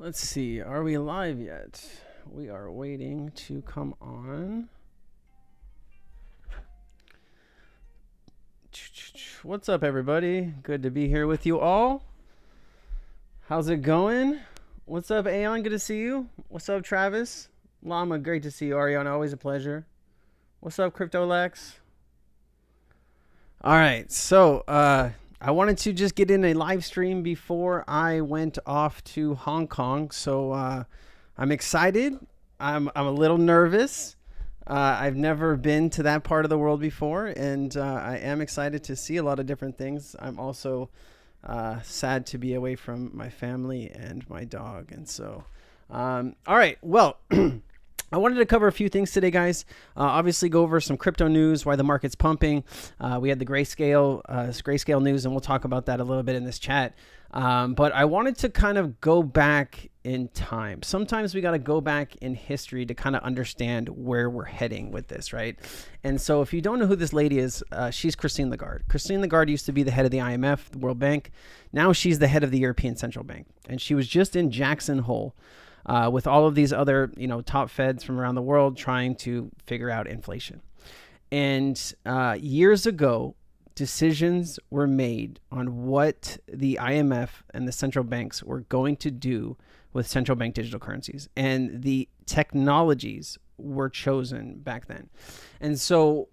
Let's see. Are we live yet? We are waiting to come on. What's up, everybody? Good to be here with you all. How's it going? What's up, Aeon? Good to see you. What's up, Travis? Llama, great to see you. Ariana, always a pleasure. What's up, CryptoLex? All right, so I wanted to just get in a live stream before I went off to Hong Kong. So I'm excited. I'm a little nervous. I've never been to that part of the world before, and I am excited to see a lot of different things. I'm also sad to be away from my family and my dog. And so, all right, well, I wanted to cover a few things today, guys. Obviously, go over some crypto news, why the market's pumping. We had the grayscale news, and we'll talk about that a little bit in this chat. But I wanted to kind of go back in time. Sometimes we got to go back in history to kind of understand where we're heading with this, right? And so if you don't know who this lady is, she's Christine Lagarde. Christine Lagarde used to be the head of the IMF, the World Bank. Now she's the head of the European Central Bank. And she was just in Jackson Hole with all of these other, top feds from around the world trying to figure out inflation. And years ago, decisions were made on what the IMF and the central banks were going to do with central bank digital currencies. And the technologies were chosen back then. And so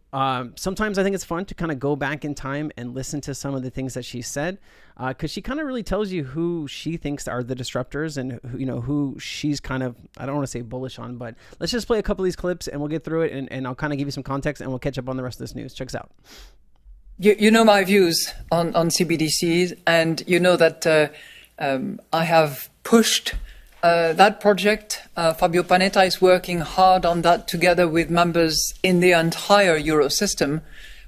sometimes I think it's fun to kind of go back in time and listen to some of the things that she said, because she kind of really tells you who she thinks are the disruptors and who she's kind of, I don't want to say bullish on, but let's just play a couple of these clips and we'll get through it, and I'll kind of give you some context and we'll catch up on the rest of this news. Check this out. You know my views on CBDCs, and you know that I have pushed that project. Fabio Panetta is working hard on that together with members in the entire Eurosystem,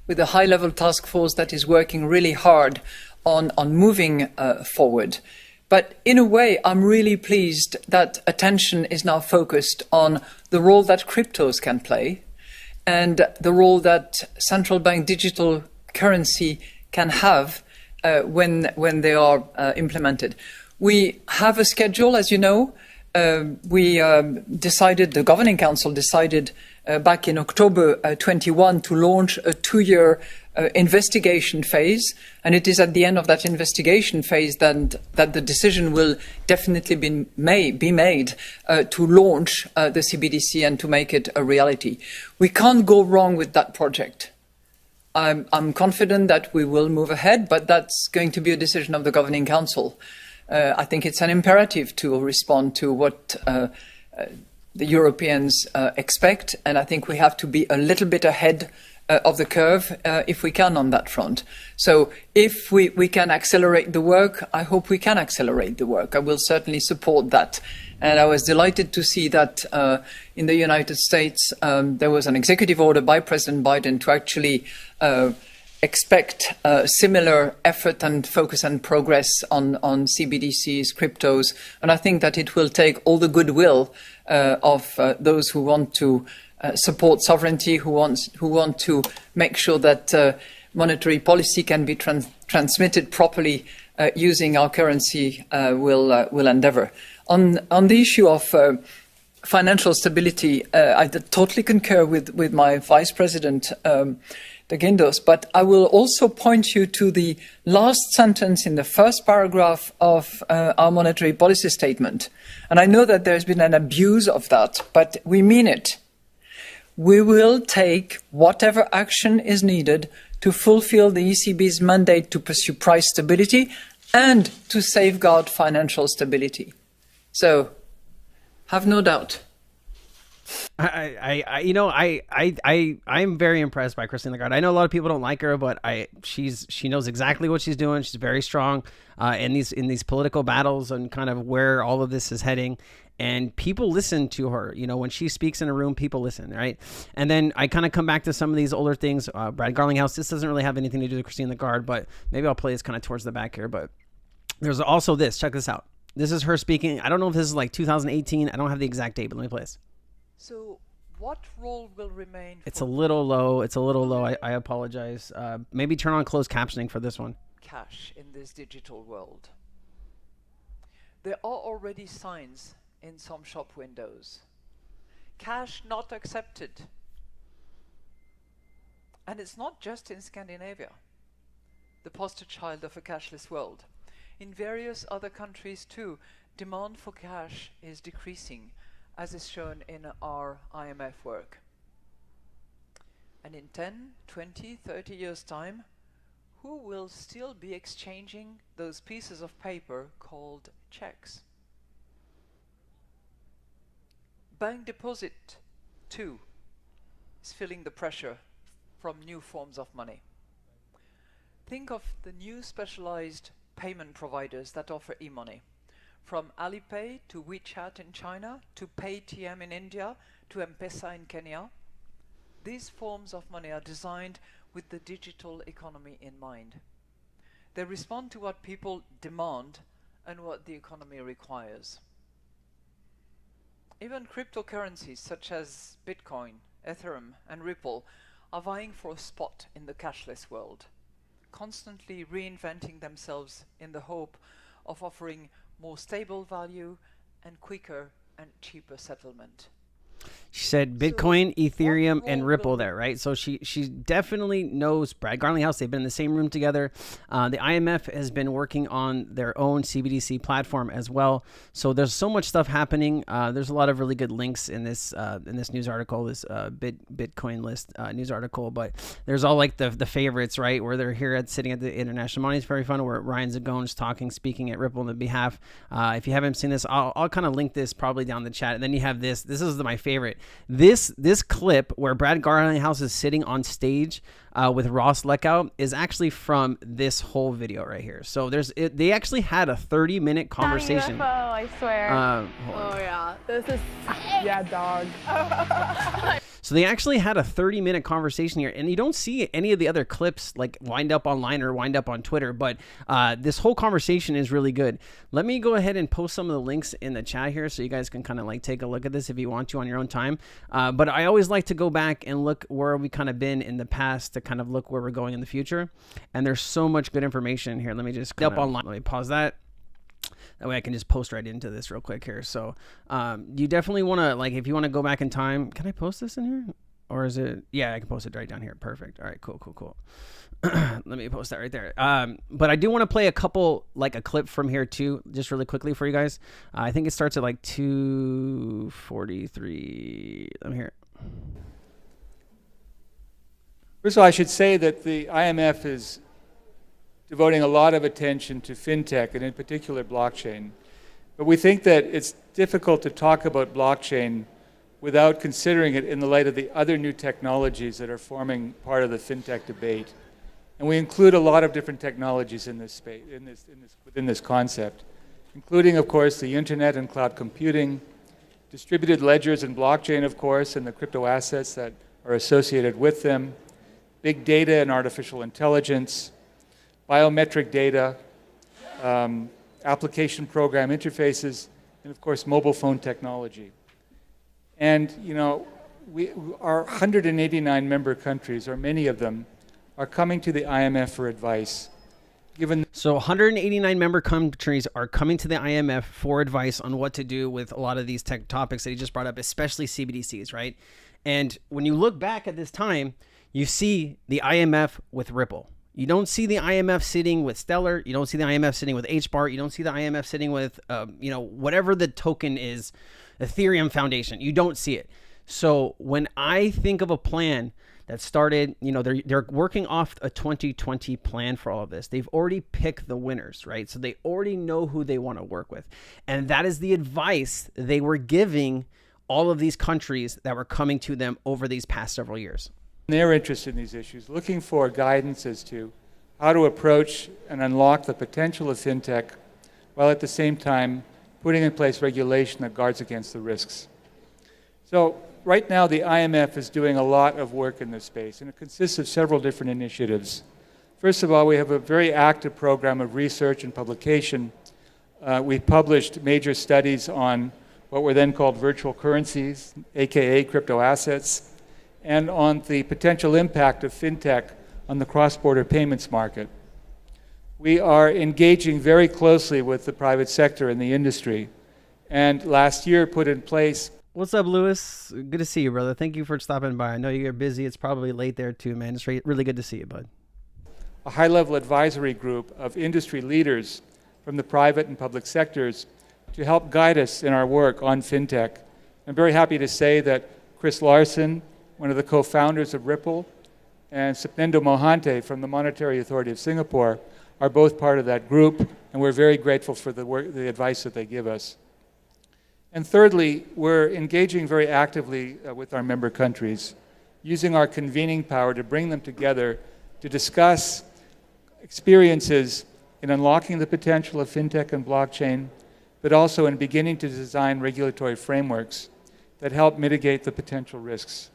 with a high-level task force that is working really hard on moving forward. But in a way, I'm really pleased that attention is now focused on the role that cryptos can play and the role that central bank digital currency can have when they are implemented. We have a schedule, as you know. The Governing Council decided back in October 21 to launch a 2-year investigation phase, and it is at the end of that investigation phase that the decision will definitely be made to launch the CBDC and to make it a reality. We can't go wrong with that project. I'm confident that we will move ahead, but that's going to be a decision of the Governing Council. I think it's an imperative to respond to what the Europeans expect, and I think we have to be a little bit ahead of the curve if we can on that front. So if we can accelerate the work, I hope we can accelerate the work. I will certainly support that. And I was delighted to see that in the United States, there was an executive order by President Biden to actually expect similar effort and focus and progress on CBDCs, cryptos. And I think that it will take all the goodwill of those who want to support sovereignty, who want to make sure that monetary policy can be transmitted properly using our currency will endeavor. On the issue of financial stability, I totally concur with my Vice President, De Guindos, but I will also point you to the last sentence in the first paragraph of our monetary policy statement. And I know that there's been an abuse of that, but we mean it. We will take whatever action is needed to fulfill the ECB's mandate to pursue price stability and to safeguard financial stability. So, have no doubt. I'm very impressed by Christine Lagarde. I know a lot of people don't like her, but she knows exactly what she's doing. She's very strong in these political battles and kind of where all of this is heading. And people listen to her. When she speaks in a room, people listen, right? And then I kind of come back to some of these older things. Brad Garlinghouse. This doesn't really have anything to do with Christine Lagarde, but maybe I'll play this kind of towards the back here. But there's also this. Check this out. This is her speaking. I don't know if this is like 2018. I don't have the exact date, but let me play this. So what role will remain? It's a little low. I apologize. Maybe turn on closed captioning for this one. Cash in this digital world. There are already signs in some shop windows. Cash not accepted. And it's not just in Scandinavia, the poster child of a cashless world. In various other countries too, demand for cash is decreasing, as is shown in our IMF work. And in 10, 20, 30 years' time, who will still be exchanging those pieces of paper called checks? Bank deposit, too, is feeling the pressure from new forms of money. Think of the new specialized payment providers that offer e-money. From Alipay to WeChat in China, to Paytm in India, to M-Pesa in Kenya. These forms of money are designed with the digital economy in mind. They respond to what people demand and what the economy requires. Even cryptocurrencies such as Bitcoin, Ethereum, and Ripple are vying for a spot in the cashless world, constantly reinventing themselves in the hope of offering more stable value and quicker and cheaper settlement. She said Bitcoin, Ethereum, and Ripple there, right? So she definitely knows Brad Garlinghouse. They've been in the same room together. The IMF has been working on their own CBDC platform as well. So there's so much stuff happening. There's a lot of really good links in this news article, this Bitcoin list news article. But there's all like the favorites, right? Where they're here sitting at the International Monetary Fund, where Ryan Zagone's speaking at Ripple on the behalf. If you haven't seen this, I'll kind of link this probably down the chat. And then you have this. This is my favorite. This clip where Brad Garlinghouse is sitting on stage with Ross Leckout is actually from this whole video right here. So they actually had a 30-minute conversation. UFO, I swear. Oh yeah, this is yeah, dog. So they actually had a 30-minute conversation here, and you don't see any of the other clips like wind up online or wind up on Twitter, but this whole conversation is really good. Let me go ahead and post some of the links in the chat here so you guys can kind of like take a look at this if you want to on your own time. But I always like to go back and look where we kind of been in the past to kind of look where we're going in the future. And there's so much good information here. Let me just up online. Let me pause that. That way I can just post right into this real quick here. So you definitely want to, like, if you want to go back in time, can I post this in here? Or is it, yeah, I can post it right down here. Perfect. All right, cool. Let me post that right there. But I do want to play a clip from here too, just really quickly for you guys. I think it starts at like 2:43. Let me hear it. First of all, I should say that the IMF is devoting a lot of attention to fintech and in particular blockchain. But we think that it's difficult to talk about blockchain without considering it in the light of the other new technologies that are forming part of the fintech debate. And we include a lot of different technologies in this space, within this concept, including, of course, the internet and cloud computing, distributed ledgers and blockchain, of course, and the crypto assets that are associated with them, big data and artificial intelligence, biometric data, application program interfaces, and of course mobile phone technology. And you know, our 189 member countries, or many of them, are coming to the IMF for advice. So 189 member countries are coming to the IMF for advice on what to do with a lot of these tech topics that he just brought up, especially CBDCs, right? And when you look back at this time, you see the IMF with Ripple. You don't see the IMF sitting with Stellar. You don't see the IMF sitting with HBAR. You don't see the IMF sitting with, whatever the token is, Ethereum Foundation. You don't see it. So when I think of a plan that started, they're working off a 2020 plan for all of this. They've already picked the winners, right? So they already know who they want to work with. And that is the advice they were giving all of these countries that were coming to them over these past several years. They're interested in these issues, looking for guidance as to how to approach and unlock the potential of fintech, while at the same time putting in place regulation that guards against the risks. So right now the IMF is doing a lot of work in this space, and it consists of several different initiatives. First of all, we have a very active program of research and publication. We've published major studies on what were then called virtual currencies, aka crypto assets, and on the potential impact of fintech on the cross-border payments market. we are engaging very closely with the private sector and the industry, and last year put in place. What's up, Lewis? Good to see you, brother. Thank you for stopping by. I know you're busy. It's probably late there too, man. It's really good to see you, bud. A high-level advisory group of industry leaders from the private and public sectors to help guide us in our work on fintech. I'm very happy to say that Chris Larson, one of the co-founders of Ripple, and Sapnendo Mohante from the Monetary Authority of Singapore are both part of that group, and we're very grateful for the advice that they give us. And thirdly, we're engaging very actively with our member countries, using our convening power to bring them together to discuss experiences in unlocking the potential of fintech and blockchain, but also in beginning to design regulatory frameworks that help mitigate the potential risks.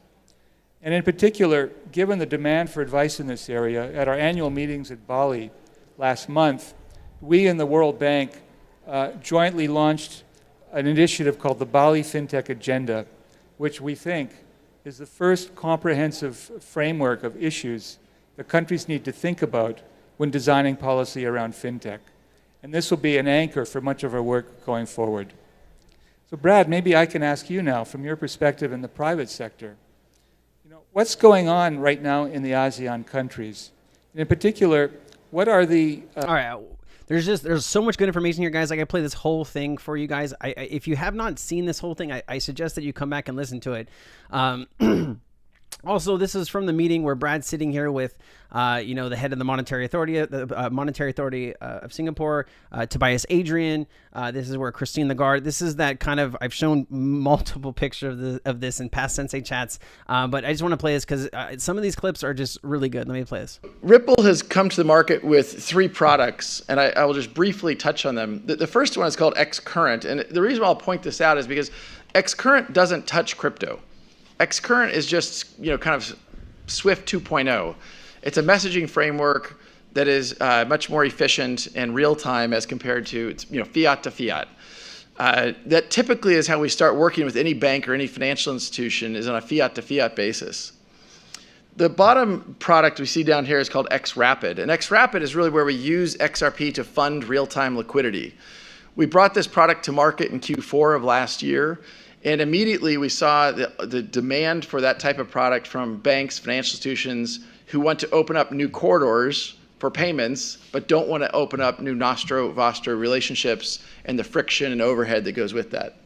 And in particular, given the demand for advice in this area, at our annual meetings at Bali last month, we and the World Bank jointly launched an initiative called the Bali FinTech Agenda, which we think is the first comprehensive framework of issues that countries need to think about when designing policy around fintech. And this will be an anchor for much of our work going forward. So Brad, maybe I can ask you now, from your perspective in the private sector, what's going on right now in the ASEAN countries? And in particular, what are the... All right. There's so much good information here, guys. I play this whole thing for you guys. If you have not seen this whole thing, I suggest that you come back and listen to it. Also, this is from the meeting where Brad's sitting here with, the head of the Monetary Authority of Singapore, Tobias Adrian. This is where Christine Lagarde. This is that kind of. I've shown multiple pictures of this in past Sensei chats, but I just want to play this because some of these clips are just really good. Let me play this. Ripple has come to the market with 3 products, and I will just briefly touch on them. The first one is called XCurrent, and the reason why I'll point this out is because XCurrent doesn't touch crypto. XCurrent is just, kind of Swift 2.0. It's a messaging framework that is much more efficient and real-time as compared to, fiat to fiat. That typically is how we start working with any bank or any financial institution, is on a fiat to fiat basis. The bottom product we see down here is called XRapid, and XRapid is really where we use XRP to fund real-time liquidity. We brought this product to market in Q4 of last year, and immediately we saw the demand for that type of product from banks, financial institutions who want to open up new corridors for payments, but don't want to open up new nostro-vostro relationships and the friction and overhead that goes with that.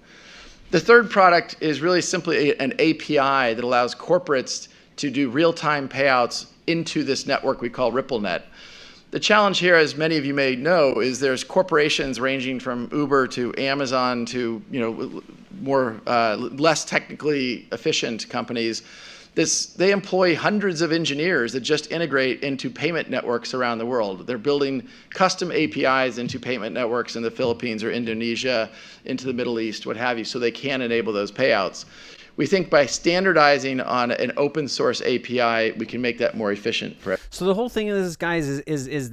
The third product is really simply an API that allows corporates to do real-time payouts into this network we call RippleNet. The challenge here, as many of you may know, is there's corporations ranging from Uber to Amazon to less technically efficient companies. They employ hundreds of engineers that just integrate into payment networks around the world. They're building custom APIs into payment networks in the Philippines or Indonesia, into the Middle East, what have you, so they can enable those payouts. We think by standardizing on an open source API, we can make that more efficient for everyone. So the whole thing is, guys, is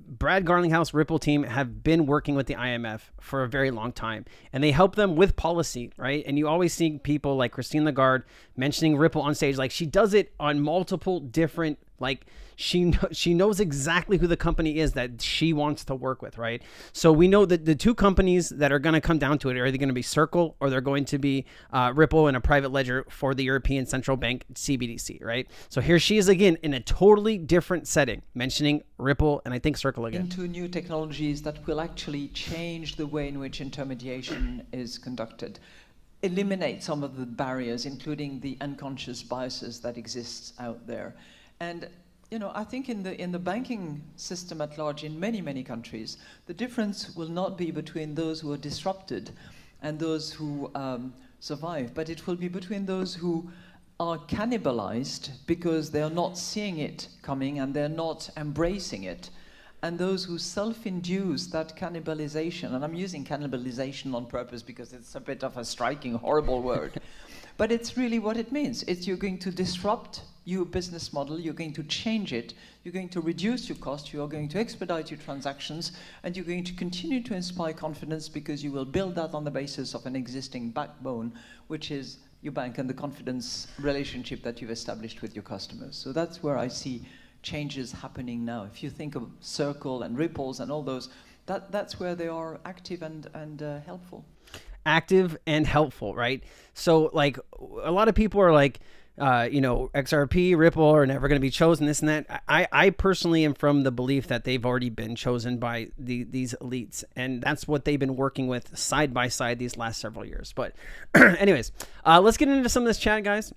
Brad Garlinghouse Ripple team have been working with the IMF for a very long time, and they help them with policy, right? And you always see people like Christine Lagarde mentioning Ripple on stage. Like, she does it on multiple different, she knows exactly who the company is that she wants to work with, right? So we know that the 2 companies that are going to come down to it are either going to be Circle or they're going to be Ripple and a private ledger for the European Central Bank, CBDC, right? So here she is again in a totally different setting, mentioning Ripple and I think Circle again. Into new technologies that will actually change the way in which intermediation is conducted. Eliminate some of the barriers, including the unconscious biases that exist out there. And I think in the banking system at large, in many countries, the difference will not be between those who are disrupted and those who survive, but it will be between those who are cannibalized because they are not seeing it coming and they're not embracing it, and those who self-induce that cannibalization. And I'm using cannibalization on purpose because it's a bit of a striking, horrible word. But it's really what it means. You're going to disrupt your business model, you're going to change it, you're going to reduce your cost, you're going to expedite your transactions, and you're going to continue to inspire confidence because you will build that on the basis of an existing backbone, which is your bank and the confidence relationship that you've established with your customers. So that's where I see changes happening now. If you think of Circle and Ripples and all those, that's where they are active and helpful. Active and helpful, right? So like a lot of people are like, XRP, Ripple are never going to be chosen, this and that. I personally am from the belief that they've already been chosen by these elites, and that's what they've been working with side by side these last several years. But anyways, let's get into some of this chat, guys.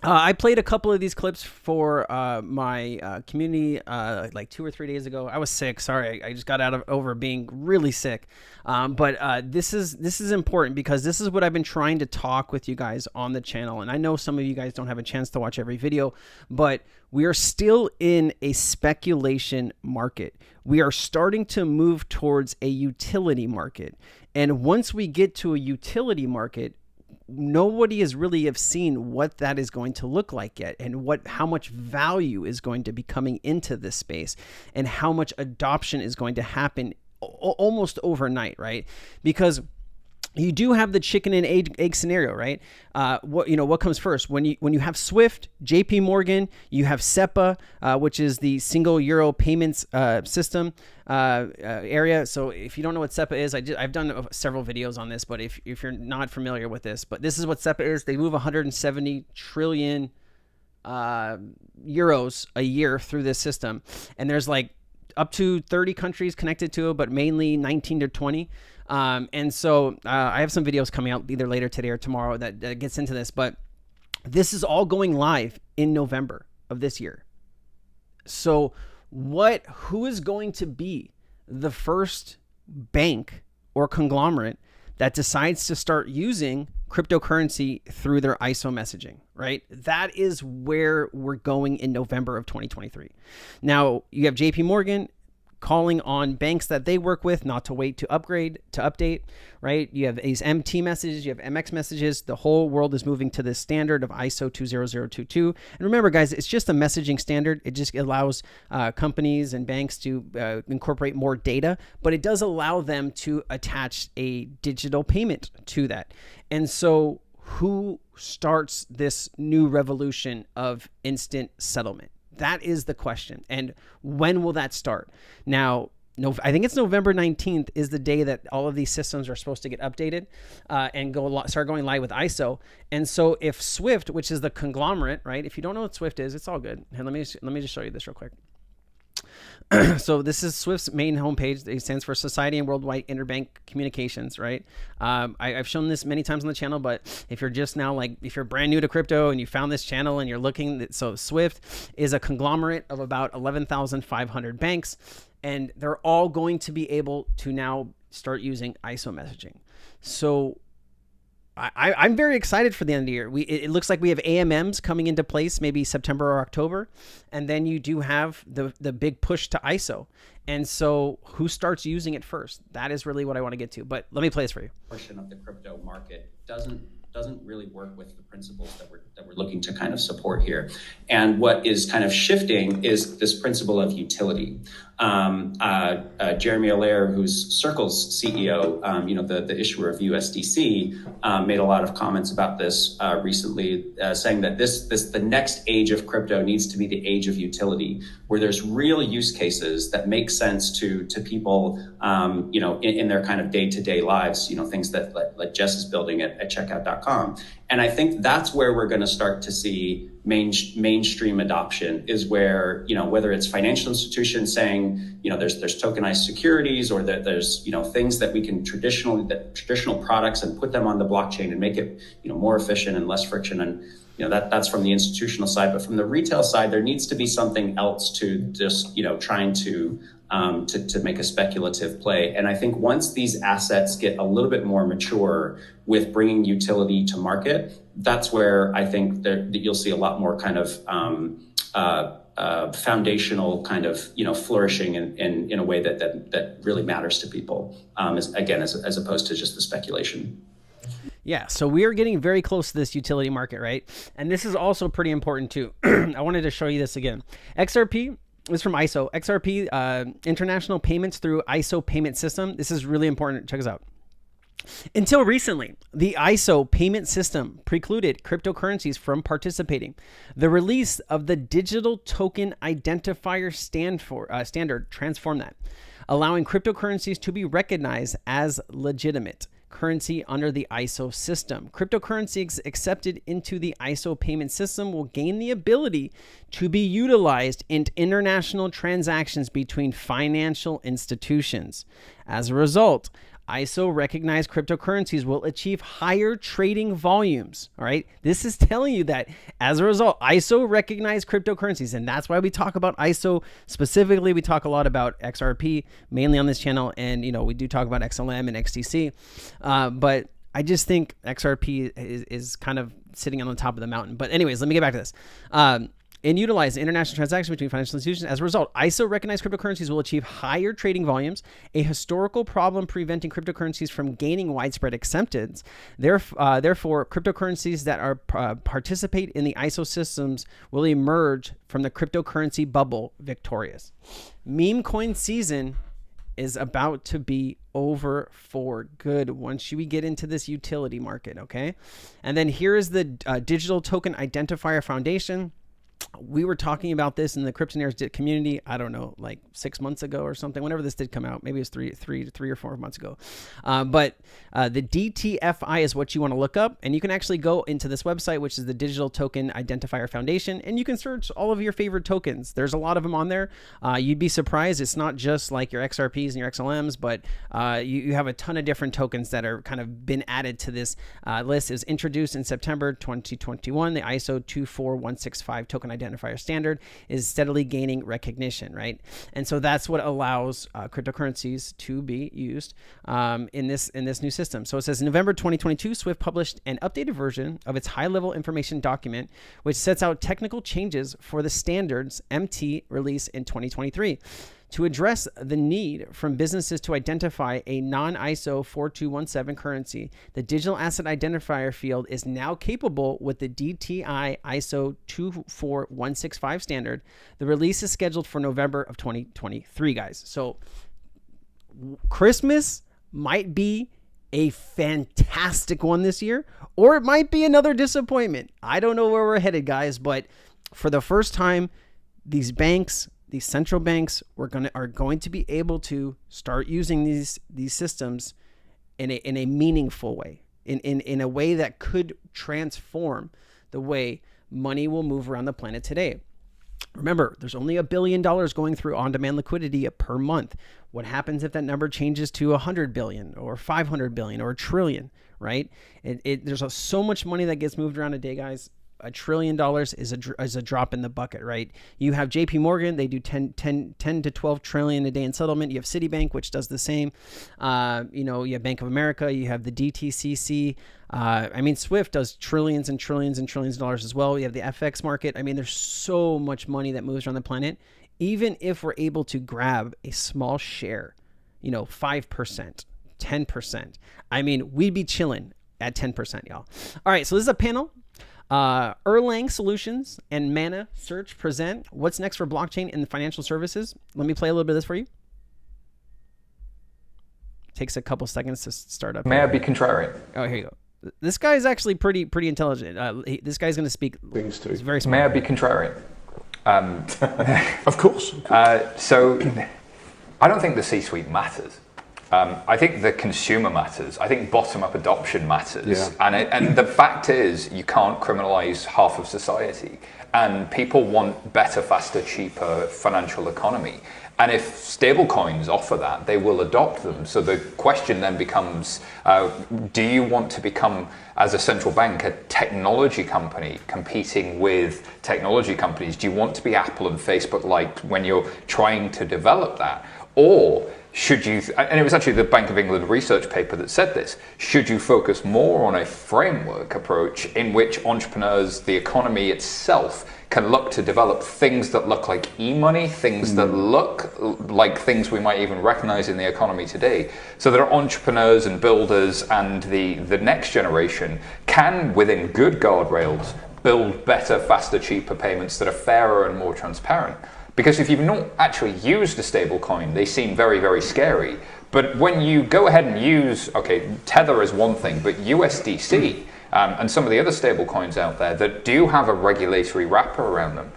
I played a couple of these clips for my community like 2 or 3 days ago. I was sick. Sorry, I just got over being really sick. But this is important because this is what I've been trying to talk with you guys on the channel. And I know some of you guys don't have a chance to watch every video, but we are still in a speculation market. We are starting to move towards a utility market. And once we get to a utility market, nobody has really have seen what that is going to look like yet, and how much value is going to be coming into this space, and how much adoption is going to happen almost overnight, right? Because you do have the chicken and egg scenario, right? What comes first? When you have SWIFT, JP Morgan, you have SEPA, which is the single euro payments system area. So if you don't know what SEPA is, I've done several videos on this, but if you're not familiar with this, but this is what SEPA is. They move 170 trillion euros a year through this system, and there's like up to 30 countries connected to it, but mainly 19 to 20. And so I have some videos coming out either later today or tomorrow that gets into this, but this is all going live in November of this year. So who is going to be the first bank or conglomerate that decides to start using cryptocurrency through their ISO messaging, right? That is where we're going in November of 2023. Now, you have JP Morgan calling on banks that they work with not to wait to update, right? You have these MT messages, you have MX messages. The whole world is moving to this standard of ISO 20022. And remember, guys, it's just a messaging standard. It just allows companies and banks to incorporate more data, but it does allow them to attach a digital payment to that. And so who starts this new revolution of instant settlement? That is the question. And when will that start? Now, I think it's November 19th is the day that all of these systems are supposed to get updated and start going live with ISO. And so if SWIFT, which is the conglomerate, right? If you don't know what SWIFT is, it's all good. And let me just show you this real quick. So this is SWIFT's main homepage. It stands for Society and Worldwide Interbank Communications, right? I've shown this many times on the channel, but if you're just now, like, if you're brand new to crypto and you found this channel and you're looking, so SWIFT is a conglomerate of about 11,500 banks, and they're all going to be able to now start using ISO messaging. So I'm very excited for the end of the year. It looks like we have AMMs coming into place maybe September or October, and then you do have the big push to ISO. And so who starts using it first? That is really what I want to get to. But let me play this for you. Portion of the crypto market doesn't really work with the principles that we're looking to kind of support here. And what is kind of shifting is this principle of utility. Jeremy Allaire, who's Circle's CEO, the issuer of USDC, made a lot of comments about this recently, saying that the next age of crypto needs to be the age of utility, where there's real use cases that make sense to people, in their kind of day-to-day lives, things that like Jess is building at checkout.com. And I think that's where we're going to start to see mainstream adoption, is where, whether it's financial institutions saying, there's tokenized securities, or that there's, things that we can traditional products, and put them on the blockchain and make it, more efficient and less friction. And, that's from the institutional side. But from the retail side, there needs to be something else to just, trying to make a speculative play. And I think once these assets get a little bit more mature with bringing utility to market, that's where I think that you'll see a lot more kind of foundational kind of, flourishing in a way that really matters to people, as opposed to just the speculation. Yeah, so we are getting very close to this utility market, right? And this is also pretty important too. I wanted to show you this again. XRP is from ISO. XRP, International Payments through ISO Payment System. This is really important. Check this out. Until recently, the ISO payment system precluded cryptocurrencies from participating. The release of the digital token identifier standard transformed that, allowing cryptocurrencies to be recognized as legitimate currency under the ISO system. Cryptocurrencies accepted into the ISO payment system will gain the ability to be utilized in international transactions between financial institutions. As a result, ISO recognized cryptocurrencies will achieve higher trading volumes. All right. This is telling you that as a result, ISO recognized cryptocurrencies. And that's why we talk about ISO specifically. We talk a lot about XRP, mainly on this channel. And, you know, we do talk about XLM and XTC. But I just think XRP is kind of sitting on the top of the mountain. But anyways, let me get back to this. And utilize international transactions between financial institutions. As a result, ISO recognized cryptocurrencies will achieve higher trading volumes, a historical problem preventing cryptocurrencies from gaining widespread acceptance. Therefore, cryptocurrencies that are participate in the ISO systems will emerge from the cryptocurrency bubble victorious. Meme coin season is about to be over for good once we get into this utility market, okay? And then here is the Digital Token Identifier Foundation. We were talking about this in the Cryptonaires community, I don't know, like 6 months ago or something, whenever this did come out. Maybe it was three or 4 months ago. But the DTFI is what you want to look up. And you can actually go into this website, which is the Digital Token Identifier Foundation, and you can search all of your favorite tokens. There's a lot of them on there. You'd be surprised. It's not just like your XRPs and your XLMs, but you have a ton of different tokens that are kind of been added to this list. It was introduced in September 2021. The ISO 24165 token identifier standard is steadily gaining recognition, right? And so that's what allows cryptocurrencies to be used in this new system. So it says in November 2022, Swift published an updated version of its high-level information document, which sets out technical changes for the standards MT release in 2023. To address the need from businesses to identify a non-ISO 4217 currency, the digital asset identifier field is now capable with the DTI ISO 24165 standard. The release is scheduled for November of 2023, guys. So Christmas might be a fantastic one this year, or it might be another disappointment. I don't know where we're headed, guys, but for the first time, these banks, these central banks are going to be able to start using these systems in a meaningful way, in a way that could transform the way money will move around the planet today. Remember, there's only $1 billion going through on-demand liquidity per month. What happens if that number changes to 100 billion or 500 billion or a trillion, right? There's so much money that gets moved around a day, guys. $1 trillion is a drop in the bucket, right? You have JP Morgan, they do 10 to 12 trillion a day in settlement. You have Citibank, which does the same. You have Bank of America, you have the DTCC. Swift does trillions and trillions and trillions of dollars as well. We have the FX market. I mean, there's so much money that moves around the planet. Even if we're able to grab a small share, 5%, 10%, we'd be chilling at 10%, y'all. All right, so this is a panel. Erlang Solutions and Mana Search present what's next for blockchain in the financial services. Let me play a little bit of this for you. Takes a couple seconds to start up. May I be contrarian? Oh, here you go. This guy is actually pretty intelligent. This guy's going to speak things too. He's very smart. May I be contrarian? Of course. So I don't think the C-suite matters. I think the consumer matters. I think bottom-up adoption matters. Yeah. And the fact is, you can't criminalize half of society. And people want better, faster, cheaper financial economy. And if stablecoins offer that, they will adopt them. So the question then becomes, do you want to become, as a central bank, a technology company competing with technology companies? Do you want to be Apple and Facebook-like when you're trying to develop that? Or should you, and it was actually the Bank of England research paper that said this, should you focus more on a framework approach in which entrepreneurs, the economy itself, can look to develop things that look like e-money, things that look like things we might even recognize in the economy today, so that our entrepreneurs and builders and the next generation can, within good guardrails, build better, faster, cheaper payments that are fairer and more transparent. Because if you've not actually used a stable coin, they seem very, very scary. But when you go ahead and use, okay, Tether is one thing, but USDC and some of the other stable coins out there that do have a regulatory wrapper around them,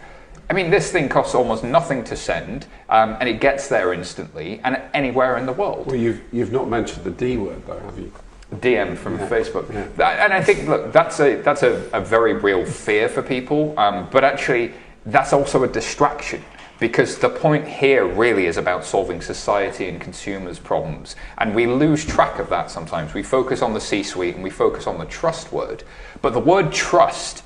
I mean, this thing costs almost nothing to send, and it gets there instantly and anywhere in the world. Well, you've not mentioned the D word, though, have you? DM from Facebook. Yeah. And I think, look, that's a very real fear for people, but actually that's also a distraction, because the point here really is about solving society and consumers' problems, and we lose track of that sometimes. We focus on the C-suite and we focus on the trust word, but the word trust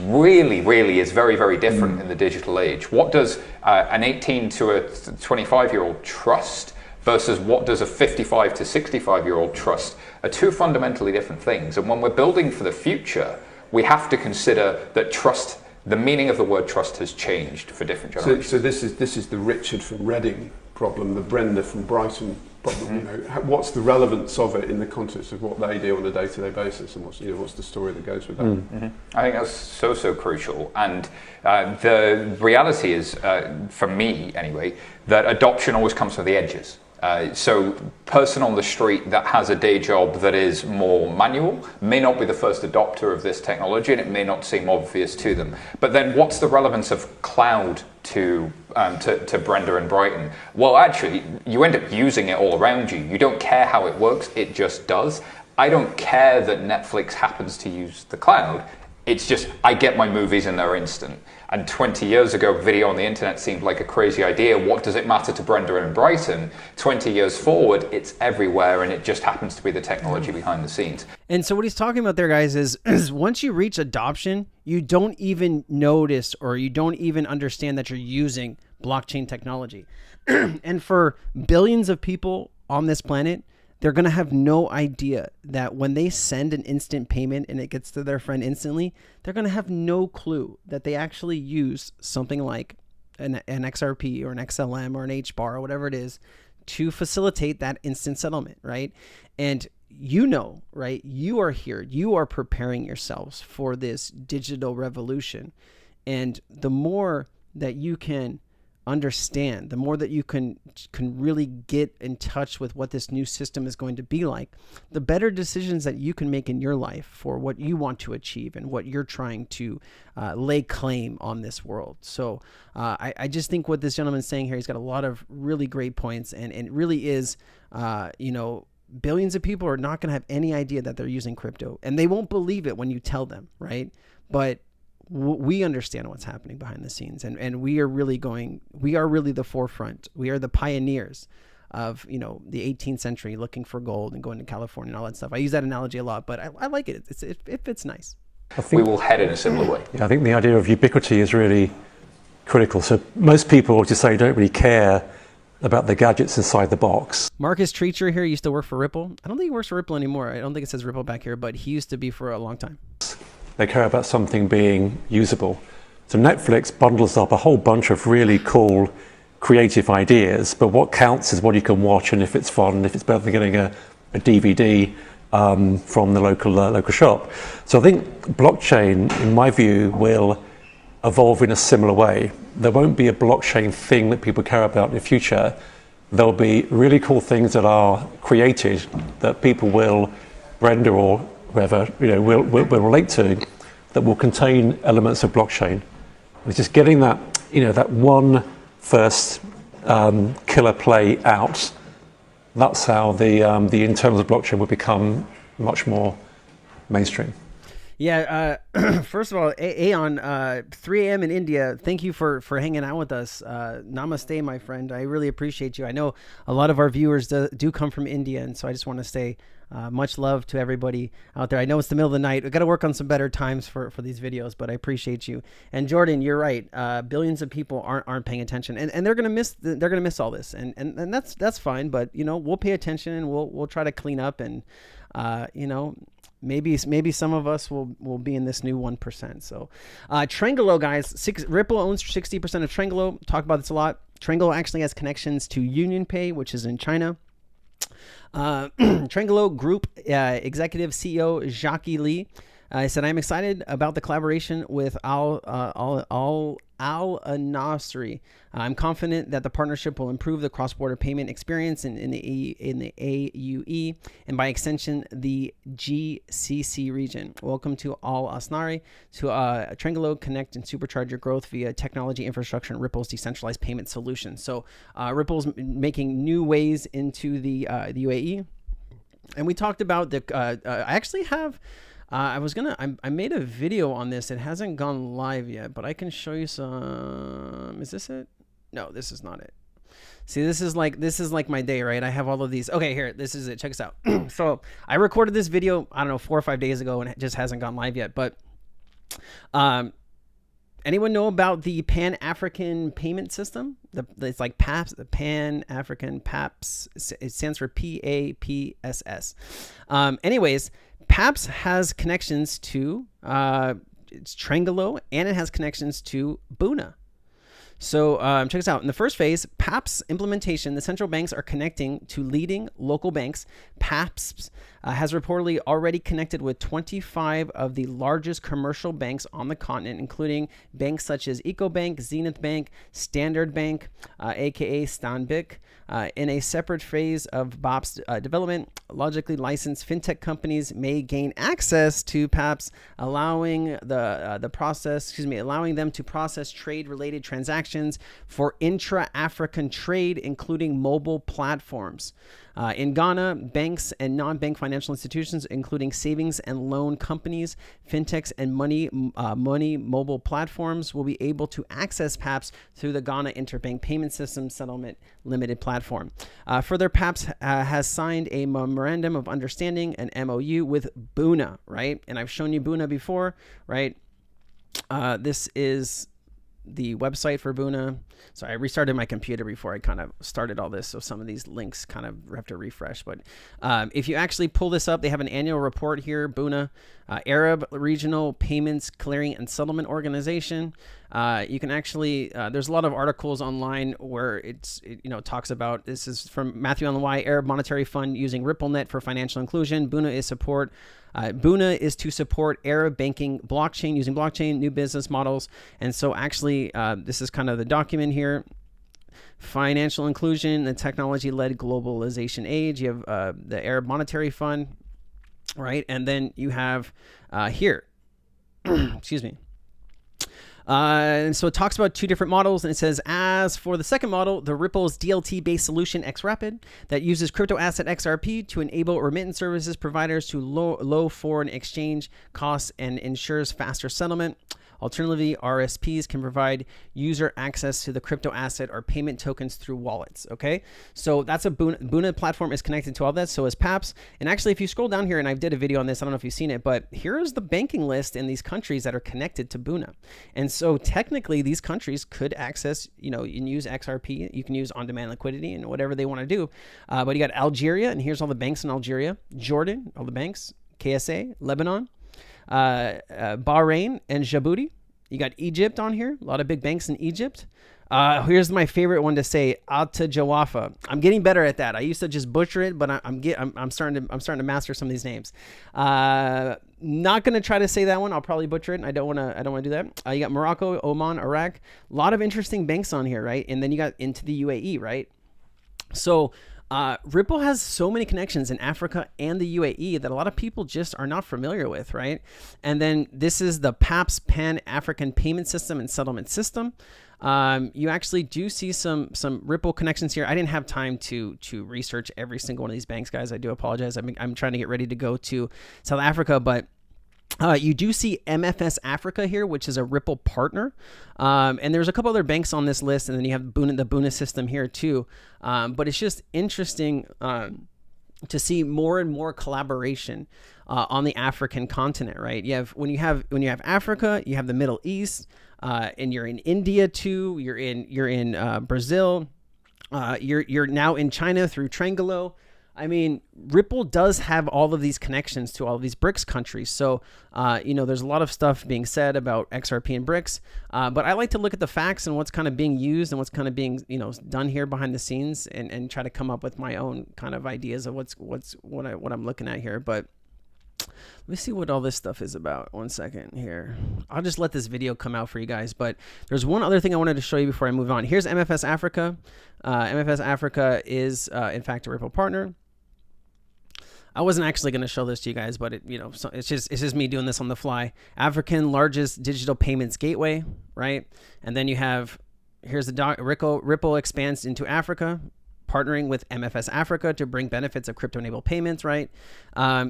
really is very, very different in the digital age. What does an 18 to a 25-year-old trust versus what does a 55 to 65-year-old trust are two fundamentally different things. And when we're building for the future, we have to consider that trust, the meaning of the word trust has changed for different generations. So this is the Richard from Reading problem, the Brenda from Brighton problem. You know, what's the relevance of it in the context of what they do on a day-to-day basis, and what's the story that goes with that? I think that's so crucial. And the reality is, for me anyway, that adoption always comes from the edges. So person on the street that has a day job that is more manual may not be the first adopter of this technology, and it may not seem obvious to them. But then what's the relevance of cloud to Brenda and Brighton? Well, actually, you end up using it all around you. You don't care how it works, it just does. I don't care that Netflix happens to use the cloud. It's just, I get my movies and they're instant. And 20 years ago, video on the internet seemed like a crazy idea. What does it matter to Brenda and Brighton? 20 years forward, it's everywhere, and it just happens to be the technology behind the scenes. And so what he's talking about there, guys, is once you reach adoption, you don't even notice or you don't even understand that you're using blockchain technology. And for billions of people on this planet, they're going to have no idea that when they send an instant payment and it gets to their friend instantly, they're going to have no clue that they actually use something like an XRP or an XLM or an HBAR or whatever it is to facilitate that instant settlement, right? And right, you are here, you are preparing yourselves for this digital revolution. And the more that you can understand, the more that you can really get in touch with what this new system is going to be like, the better decisions that you can make in your life for what you want to achieve and what you're trying to lay claim on this world. So I just think what this gentleman's saying here, he's got a lot of really great points, and it really is, billions of people are not going to have any idea that they're using crypto, and they won't believe it when you tell them, right? But we understand what's happening behind the scenes, and we are really the forefront. We are the pioneers of, the 18th century, looking for gold and going to California and all that stuff. I use that analogy a lot, but I like it. It fits nice. We will head in a similar way. Yeah, I think the idea of ubiquity is really critical. So most people just say don't really care about the gadgets inside the box. Marcus Treacher here used to work for Ripple. I don't think he works for Ripple anymore. I don't think it says Ripple back here, but he used to be for a long time. They care about something being usable. So Netflix bundles up a whole bunch of really cool, creative ideas, but what counts is what you can watch and if it's fun, and if it's better than getting a DVD from the local shop. So I think blockchain, in my view, will evolve in a similar way. There won't be a blockchain thing that people care about in the future. There'll be really cool things that are created that people will render or whoever will relate to, that will contain elements of blockchain. It's just getting that that one first killer play out. That's how the internals of blockchain will become much more mainstream. Yeah, first of all, Aeon, 3 a.m. in India, thank you for hanging out with us. Namaste, my friend. I really appreciate you. I know a lot of our viewers do come from India, and so I just want to say much love to everybody out there. I know it's the middle of the night. We've got to work on some better times for these videos, but I appreciate you. And Jordan, you're right. Billions of people aren't paying attention, and they're gonna miss all this, and that's fine. But we'll pay attention, and we'll try to clean up, and maybe some of us will be in this new 1%. So Trangolo, guys, Ripple owns 60% of Trangolo. Talk about this a lot. Trangolo actually has connections to UnionPay, which is in China. Trangolo Group executive CEO Jacques Lee I said, I'm excited about the collaboration with Al-Nasri. I'm confident that the partnership will improve the cross-border payment experience in the AUE and by extension the GCC region. Welcome to Al-Nasri, to Trangelo, connect and supercharge your growth via technology, infrastructure, and Ripple's decentralized payment solution. So Ripple's making new ways into the UAE. And we talked about the, I actually have, I made a video on this. It hasn't gone live yet, but I can show you some. Is this it? No, this is not it. See, this is like my day, right? I have all of these. Okay, here, this is it. Check this out. So I recorded this video, I don't know, 4 or 5 days ago, and it just hasn't gone live yet. But anyone know about the Pan-African payment system? It's like PAPS, the Pan-African PAPS. It stands for PAPSS. Anyways, PAPS has connections to it's Trangelo, and it has connections to Buna. So check this out. In the first phase, PAPS implementation, the central banks are connecting to leading local banks. PAPS has reportedly already connected with 25 of the largest commercial banks on the continent, including banks such as Ecobank, Zenith Bank, Standard Bank, aka Stanbic. In a separate phase of BOP's development, logically licensed fintech companies may gain access to PAPS, allowing them to process trade-related transactions for intra-African trade, including mobile platforms. In Ghana, banks and non-bank financial institutions, including savings and loan companies, fintechs, and money mobile platforms, will be able to access PAPS through the Ghana Interbank Payment System Settlement Limited platform. Further, PAPS has signed a memorandum of understanding, an MOU, with Buna, right? And I've shown you Buna before, right? This is the website for Buna. So I restarted my computer before I kind of started all this, so some of these links kind of have to refresh. But if you actually pull this up, they have an annual report here. Buna, Arab Regional Payments Clearing and Settlement Organization. You can actually there's a lot of articles online where it talks about, this is from Matthew Allen Y, Arab Monetary Fund using RippleNet for financial inclusion. Buna is to support Arab banking blockchain, using blockchain, new business models. And so actually, this is kind of the document here. Financial inclusion, the technology-led globalization age. You have the Arab Monetary Fund, right? And then you have here, excuse me. And so it talks about 2 different models, and it says, as for the second model, the Ripple's DLT-based solution XRapid that uses crypto asset XRP to enable remittance services providers to low foreign exchange costs and ensures faster settlement. Alternatively, RSPs can provide user access to the crypto asset or payment tokens through wallets. Okay, so that's a Buna platform is connected to all that. So is PAPS. And actually, if you scroll down here, and I did a video on this, I don't know if you've seen it, but here is the banking list in these countries that are connected to Buna. And so technically, these countries could access, you can use XRP, you can use on-demand liquidity and whatever they want to do. But you got Algeria, and here's all the banks in Algeria, Jordan, all the banks, KSA, Lebanon, Bahrain, and Djibouti. You got Egypt on here, a lot of big banks in Egypt. Here's my favorite one to say, Alta Jawafa. I'm getting better at that. I used to just butcher it, but I'm starting to master some of these names. Not gonna try to say that one. I'll probably butcher it, and I don't wanna do that. You got Morocco, Oman, Iraq. A lot of interesting banks on here, right? And then you got into the UAE, right? So Ripple has so many connections in Africa and the UAE that a lot of people just are not familiar with, right? And then this is the PAPS, Pan-African Payment System and Settlement System. You actually do see some Ripple connections here. I didn't have time to research every single one of these banks, guys. I do apologize. I'm trying to get ready to go to South Africa, but you do see MFS Africa here, which is a Ripple partner. And there's a couple other banks on this list, and then you have the Buna system here too. But it's just interesting to see more and more collaboration on the African continent, right? When you have Africa, you have the Middle East, and you're in India too. You're in Brazil. You're now in China through Trangelo. I mean, Ripple does have all of these connections to all of these Brics countries. So, there's a lot of stuff being said about XRP and Brics. But I like to look at the facts and what's kind of being used and what's kind of being, done here behind the scenes and try to come up with my own kind of ideas of what I'm looking at here. But Let me see what all this stuff is about. 1 second here. I'll just let this video come out for you guys. But there's one other thing I wanted to show you before I move on. Here's MFS Africa. MFS Africa is, in fact, a Ripple partner. I wasn't actually going to show this to you guys, but it's just me doing this on the fly. African largest digital payments gateway, right? And then you have, here's the Ripple expands into Africa, partnering with MFS Africa to bring benefits of crypto-enabled payments, right?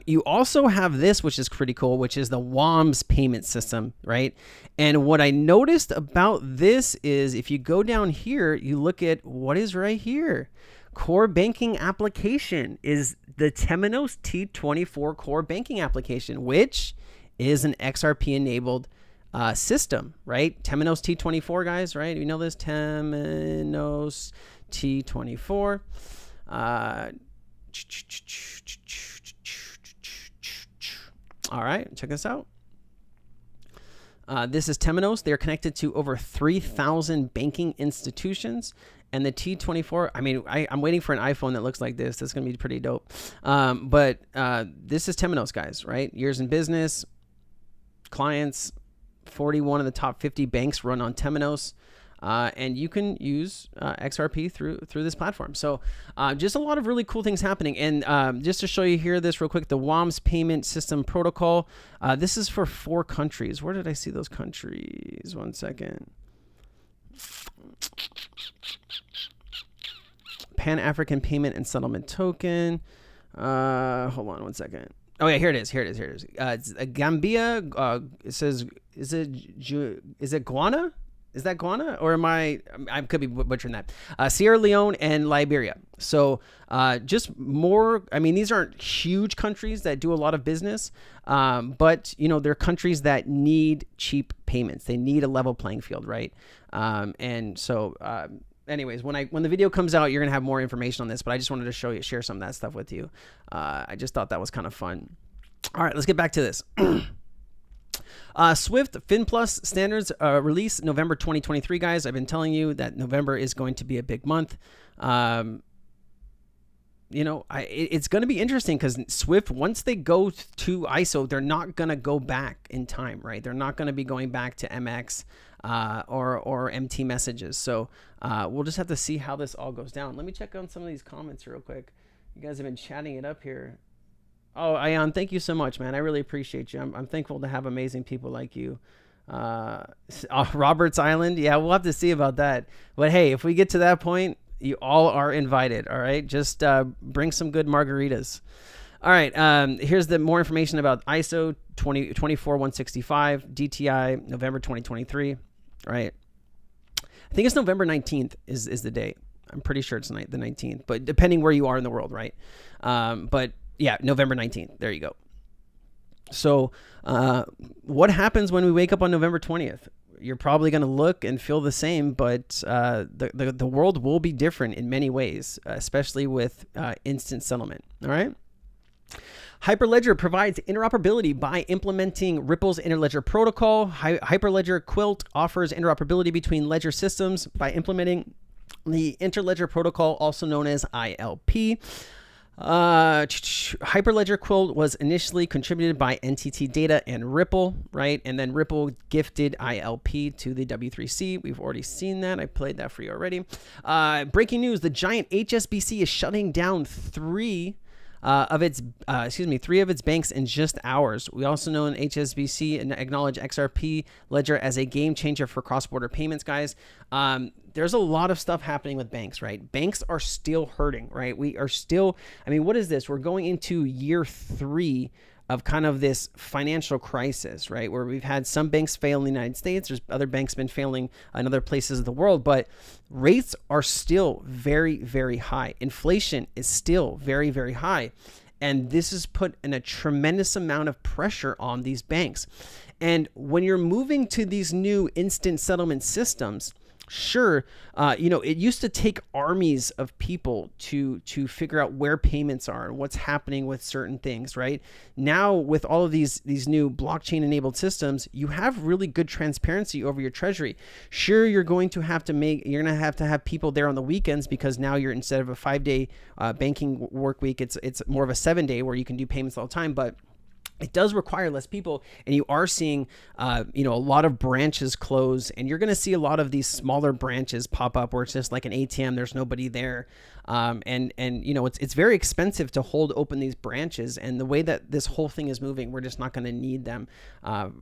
You also have this, which is pretty cool, which is the WAMS payment system, right? And what I noticed about this is if you go down here, you look at what is right here. Core banking application is the Temenos T24 core banking application, which is an XRP-enabled system, right? Temenos T24, guys, right? You know this? Temenos T24. All right, check this out. This is Temenos. They're connected to over 3,000 banking institutions. And the T24, I mean, I'm waiting for an iPhone that looks like this. That's going to be pretty dope. But this is Temenos, guys, right? Years in business, clients, 41 of the top 50 banks run on Temenos. And you can use XRP through this platform. So just a lot of really cool things happening. And just to show you here this real quick, the WAMS payment system protocol, this is for 4 countries. Where did I see those countries? 1 second. Pan-African Payment and Settlement Token. Hold on 1 second. Oh yeah, here it is. It's Gambia. It says, is it Ghana? Is that Ghana? Or I could be butchering that. Sierra Leone and Liberia. So just more, I mean, these aren't huge countries that do a lot of business, but they're countries that need cheap payments. They need a level playing field, right? And so anyways, when the video comes out, you're gonna have more information on this, but I just wanted to share some of that stuff with you. I just thought that was kind of fun. All right, let's get back to this. Swift FinPlus standards release November 2023, guys. I've been telling you that November is going to be a big month. It's going to be interesting because Swift, once they go to ISO, they're not going to go back in time, right? They're not going to be going back to MX or MT messages. So we'll just have to see how this all goes down. Let me check on some of these comments real quick. You guys have been chatting it up here. Oh, Ion, thank you so much, man. I really appreciate you. I'm thankful to have amazing people like you. Roberts Island. Yeah, we'll have to see about that. But hey, if we get to that point, you all are invited. All right. Just bring some good margaritas. All right. Here's the more information about ISO 24165 DTI November 2023. All right. I think it's November 19th is the date. I'm pretty sure it's the 19th, but depending where you are in the world, right? But yeah, November 19th. There you go. So what happens when we wake up on November 20th? You're probably going to look and feel the same, but the world will be different in many ways, especially with instant settlement. All right. Hyperledger provides interoperability by implementing Ripple's Interledger protocol. Hyperledger Quilt offers interoperability between ledger systems by implementing the Interledger protocol, also known as ILP. Hyperledger Quilt was initially contributed by NTT Data and Ripple, right? And then Ripple gifted ILP to the W3C. We've already seen that. I played that for you already. Breaking news: the giant HSBC is shutting down three of its banks in just hours. We also know in HSBC and acknowledge XRP Ledger as a game changer for cross-border payments, guys. There's a lot of stuff happening with banks, right? Banks are still hurting, right? We are still, I mean, what is this? We're going into year 3 of kind of this financial crisis, right? Where we've had some banks fail in the United States. There's other banks been failing in other places of the world, but rates are still very, very high. Inflation is still very, very high. And this has put in a tremendous amount of pressure on these banks. And when you're moving to these new instant settlement systems, sure, it used to take armies of people to figure out where payments are and what's happening with certain things, right? Now, with all of these new blockchain-enabled systems, you have really good transparency over your treasury. Sure, you're going to have to have people there on the weekends because now you're, instead of a 5-day banking work week, it's more of a 7-day where you can do payments all the time. But it does require less people, and you are seeing, a lot of branches close, and you're going to see a lot of these smaller branches pop up where it's just like an ATM. There's nobody there. It's very expensive to hold open these branches, and the way that this whole thing is moving, we're just not going to need them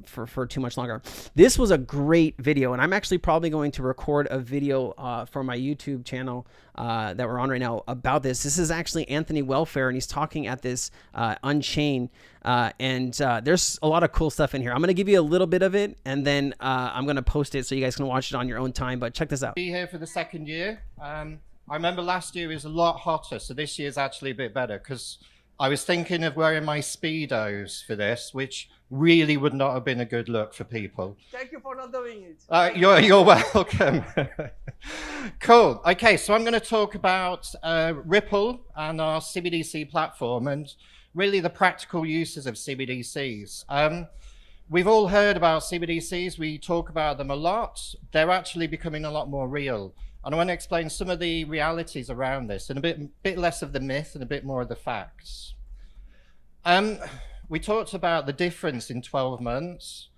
for too much longer. This was a great video, and I'm actually probably going to record a video for my YouTube channel that we're on right now about this. This is actually Anthony Welfare, and he's talking at this Unchained, and there's a lot of cool stuff in here. I'm going to give you a little bit of it, and then I'm going to post it so you guys can watch it on your own time, but check this out. Be here for the second year. I remember last year was a lot hotter, so this year's actually a bit better, because I was thinking of wearing my Speedos for this, which really would not have been a good look for people. Thank you for not doing it. You're welcome. Cool. Okay, so I'm going to talk about Ripple and our CBDC platform, and really the practical uses of CBDCs. We've all heard about CBDCs. We talk about them a lot. They're actually becoming a lot more real. And I want to explain some of the realities around this, and a bit less of the myth and a bit more of the facts. We talked about the difference in 12 months.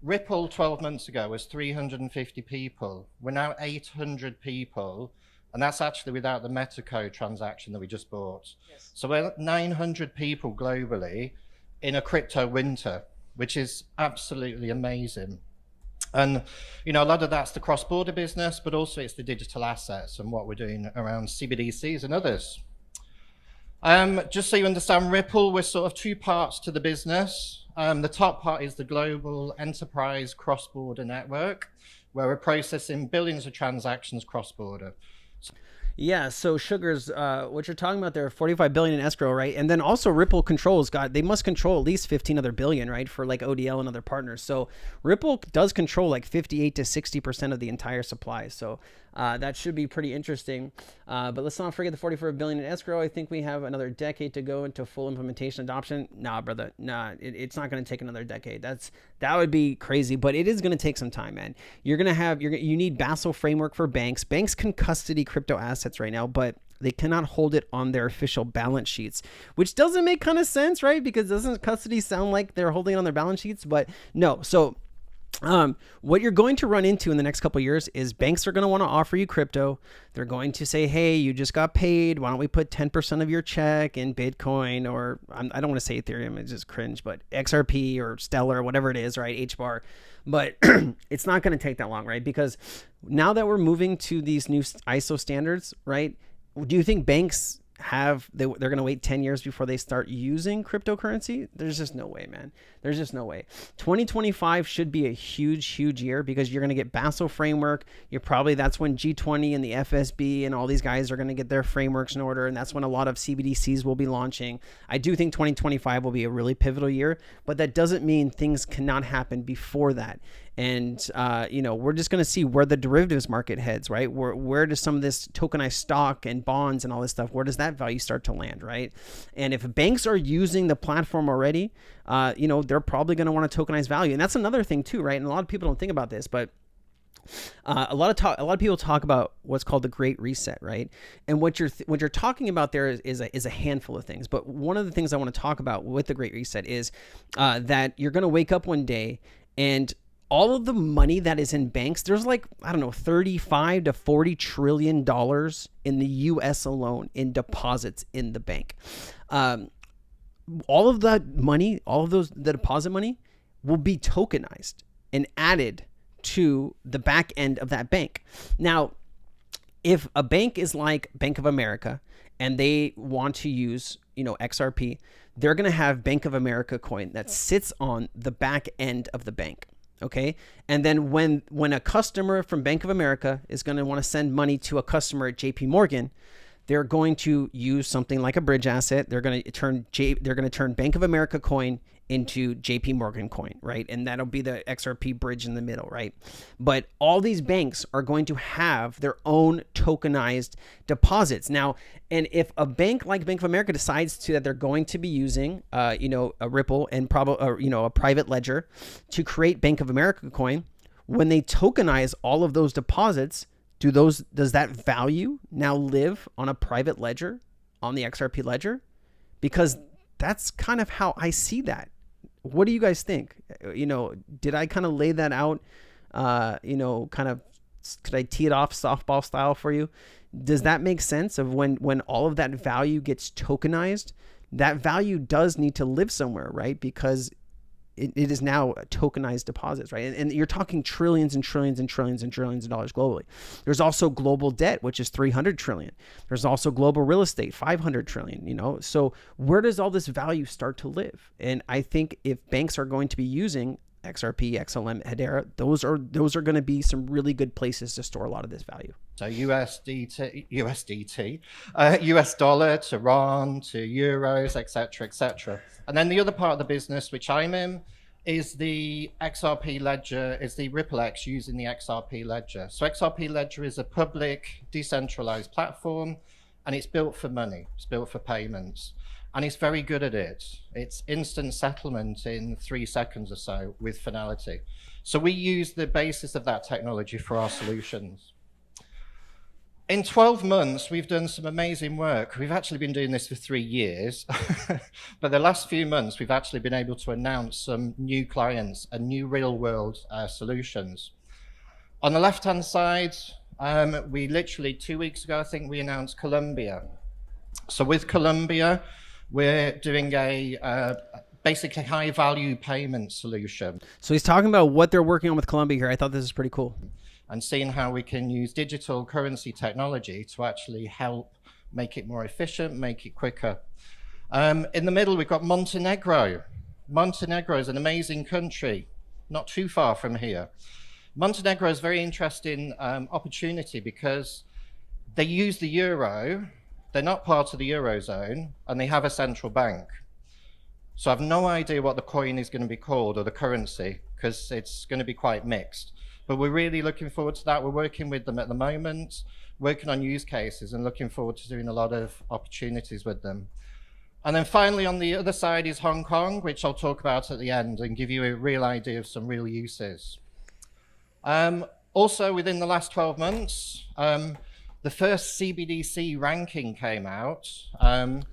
Ripple 12 months ago was 350 people. We're now 800 people, and that's actually without the MetaCode transaction that we just bought. Yes. So we're 900 people globally in a crypto winter, which is absolutely amazing. And, a lot of that's the cross-border business, but also it's the digital assets and what we're doing around CBDCs and others. Just so you understand, Ripple, we're sort of two parts to the business. The top part is the global enterprise cross-border network, where we're processing billions of transactions cross-border. Yeah, so Sugars, what you're talking about there, 45 billion in escrow, right? And then also Ripple they must control at least 15 other billion, right? For like ODL and other partners. So Ripple does control like 58 to 60% of the entire supply. So that should be pretty interesting. But let's not forget the 44 billion in escrow. I think we have another decade to go into full implementation adoption. Nah, brother, nah, it's not going to take another decade. That would be crazy, but it is going to take some time, man. You need Basel framework for banks. Banks can custody crypto assets right now, but they cannot hold it on their official balance sheets, which doesn't make kind of sense, right? Because doesn't custody sound like they're holding it on their balance sheets? But no. So what you're going to run into in the next couple of years is banks are going to want to offer you crypto. They're going to say, hey, you just got paid. Why don't we put 10% of your check in Bitcoin, or I don't want to say Ethereum, it's just cringe, but XRP or Stellar, or whatever it is, right? HBAR. But it's not going to take that long, right? Because now that we're moving to these new ISO standards, right? Do you think banks they're going to wait 10 years before they start using cryptocurrency? There's just no way, man. There's just no way. 2025 should be a huge year, because you're going to get Basel framework. That's when G20 and the FSB and all these guys are going to get their frameworks in order. And that's when a lot of CBDCs will be launching. I do think 2025 will be a really pivotal year, but that doesn't mean things cannot happen before that. And, we're just going to see where the derivatives market heads, right? Where does some of this tokenized stock and bonds and all this stuff, where does that value start to land, right? And if banks are using the platform already, they're probably going to want to tokenize value. And that's another thing too, right? And a lot of people don't think about this, but a lot of people talk about what's called the Great Reset, right? And what you're talking about there is a handful of things. But one of the things I want to talk about with the Great Reset is that you're going to wake up one day and all of the money that is in banks, there's like, I don't know, 35 to 40 trillion dollars in the US alone in deposits in the bank. All of that money, the deposit money will be tokenized and added to the back end of that bank. Now, if a bank is like Bank of America and they want to use, XRP, they're going to have Bank of America coin that sits on the back end of the bank. Okay. And then when a customer from Bank of America is going to want to send money to a customer at JP Morgan, they're going to use something like a bridge asset. They're going to turn Bank of America coin into JP Morgan coin, right? And that'll be the XRP bridge in the middle, right? But all these banks are going to have their own tokenized deposits. Now, and if a bank like Bank of America decides that they're going to be using, a Ripple and probably, a private ledger to create Bank of America coin, when they tokenize all of those deposits, does that value now live on a private ledger on the XRP ledger? Because that's kind of how I see that. What do you guys think? Did I kind of lay that out? Could I tee it off softball style for you? Does that make sense of when all of that value gets tokenized? That value does need to live somewhere, right? Because it is now tokenized deposits, right? And you're talking trillions and trillions and trillions and trillions of dollars globally. There's also global debt, which is 300 trillion. There's also global real estate, 500 trillion, So where does all this value start to live? And I think if banks are going to be using XRP, XLM, Hedera, those are going to be some really good places to store a lot of this value. So USDT, US dollar to RON to euros, etc., etc. And then the other part of the business which I'm in is the XRP ledger, is the RippleX using the XRP ledger. So XRP ledger is a public decentralized platform, and it's built for money. It's built for payments. And it's very good at it. It's instant settlement in 3 seconds or so with finality. So we use the basis of that technology for our solutions. In 12 months, we've done some amazing work. We've actually been doing this for 3 years. But the last few months, we've actually been able to announce some new clients and new real-world solutions. On the left-hand side, we literally 2 weeks ago, I think we announced Colombia. So with Colombia, we're doing a basically high-value payment solution. So he's talking about what they're working on with Colombia here. I thought this is pretty cool. And seeing how we can use digital currency technology to actually help make it more efficient, make it quicker. In the middle, we've got Montenegro. Montenegro is an amazing country, not too far from here. Montenegro is a very interesting opportunity because they use the euro. They're not part of the Eurozone, and they have a central bank. So I have no idea what the coin is going to be called or the currency, because it's going to be quite mixed. But we're really looking forward to that. We're working with them at the moment, working on use cases and looking forward to doing a lot of opportunities with them. And then finally, on the other side is Hong Kong, which I'll talk about at the end and give you a real idea of some real uses. Also, within the last 12 months, the first CBDC ranking came out, and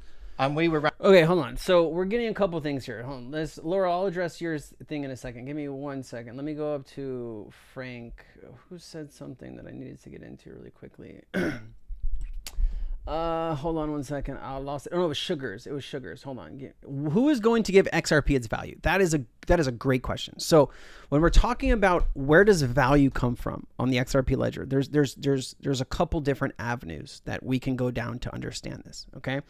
we were... Okay, hold on. So we're getting a couple things here. Hold on. Laura, I'll address your thing in a second. Give me 1 second. Let me go up to Frank, who said something that I needed to get into really quickly. Hold on 1 second. I lost it. Oh, no, it was Sugars. It was Sugars. Hold on. Who is going to give XRP its value? That is a great question. So when we're talking about where does value come from on the XRP ledger, there's a couple different avenues that we can go down to understand this. Okay.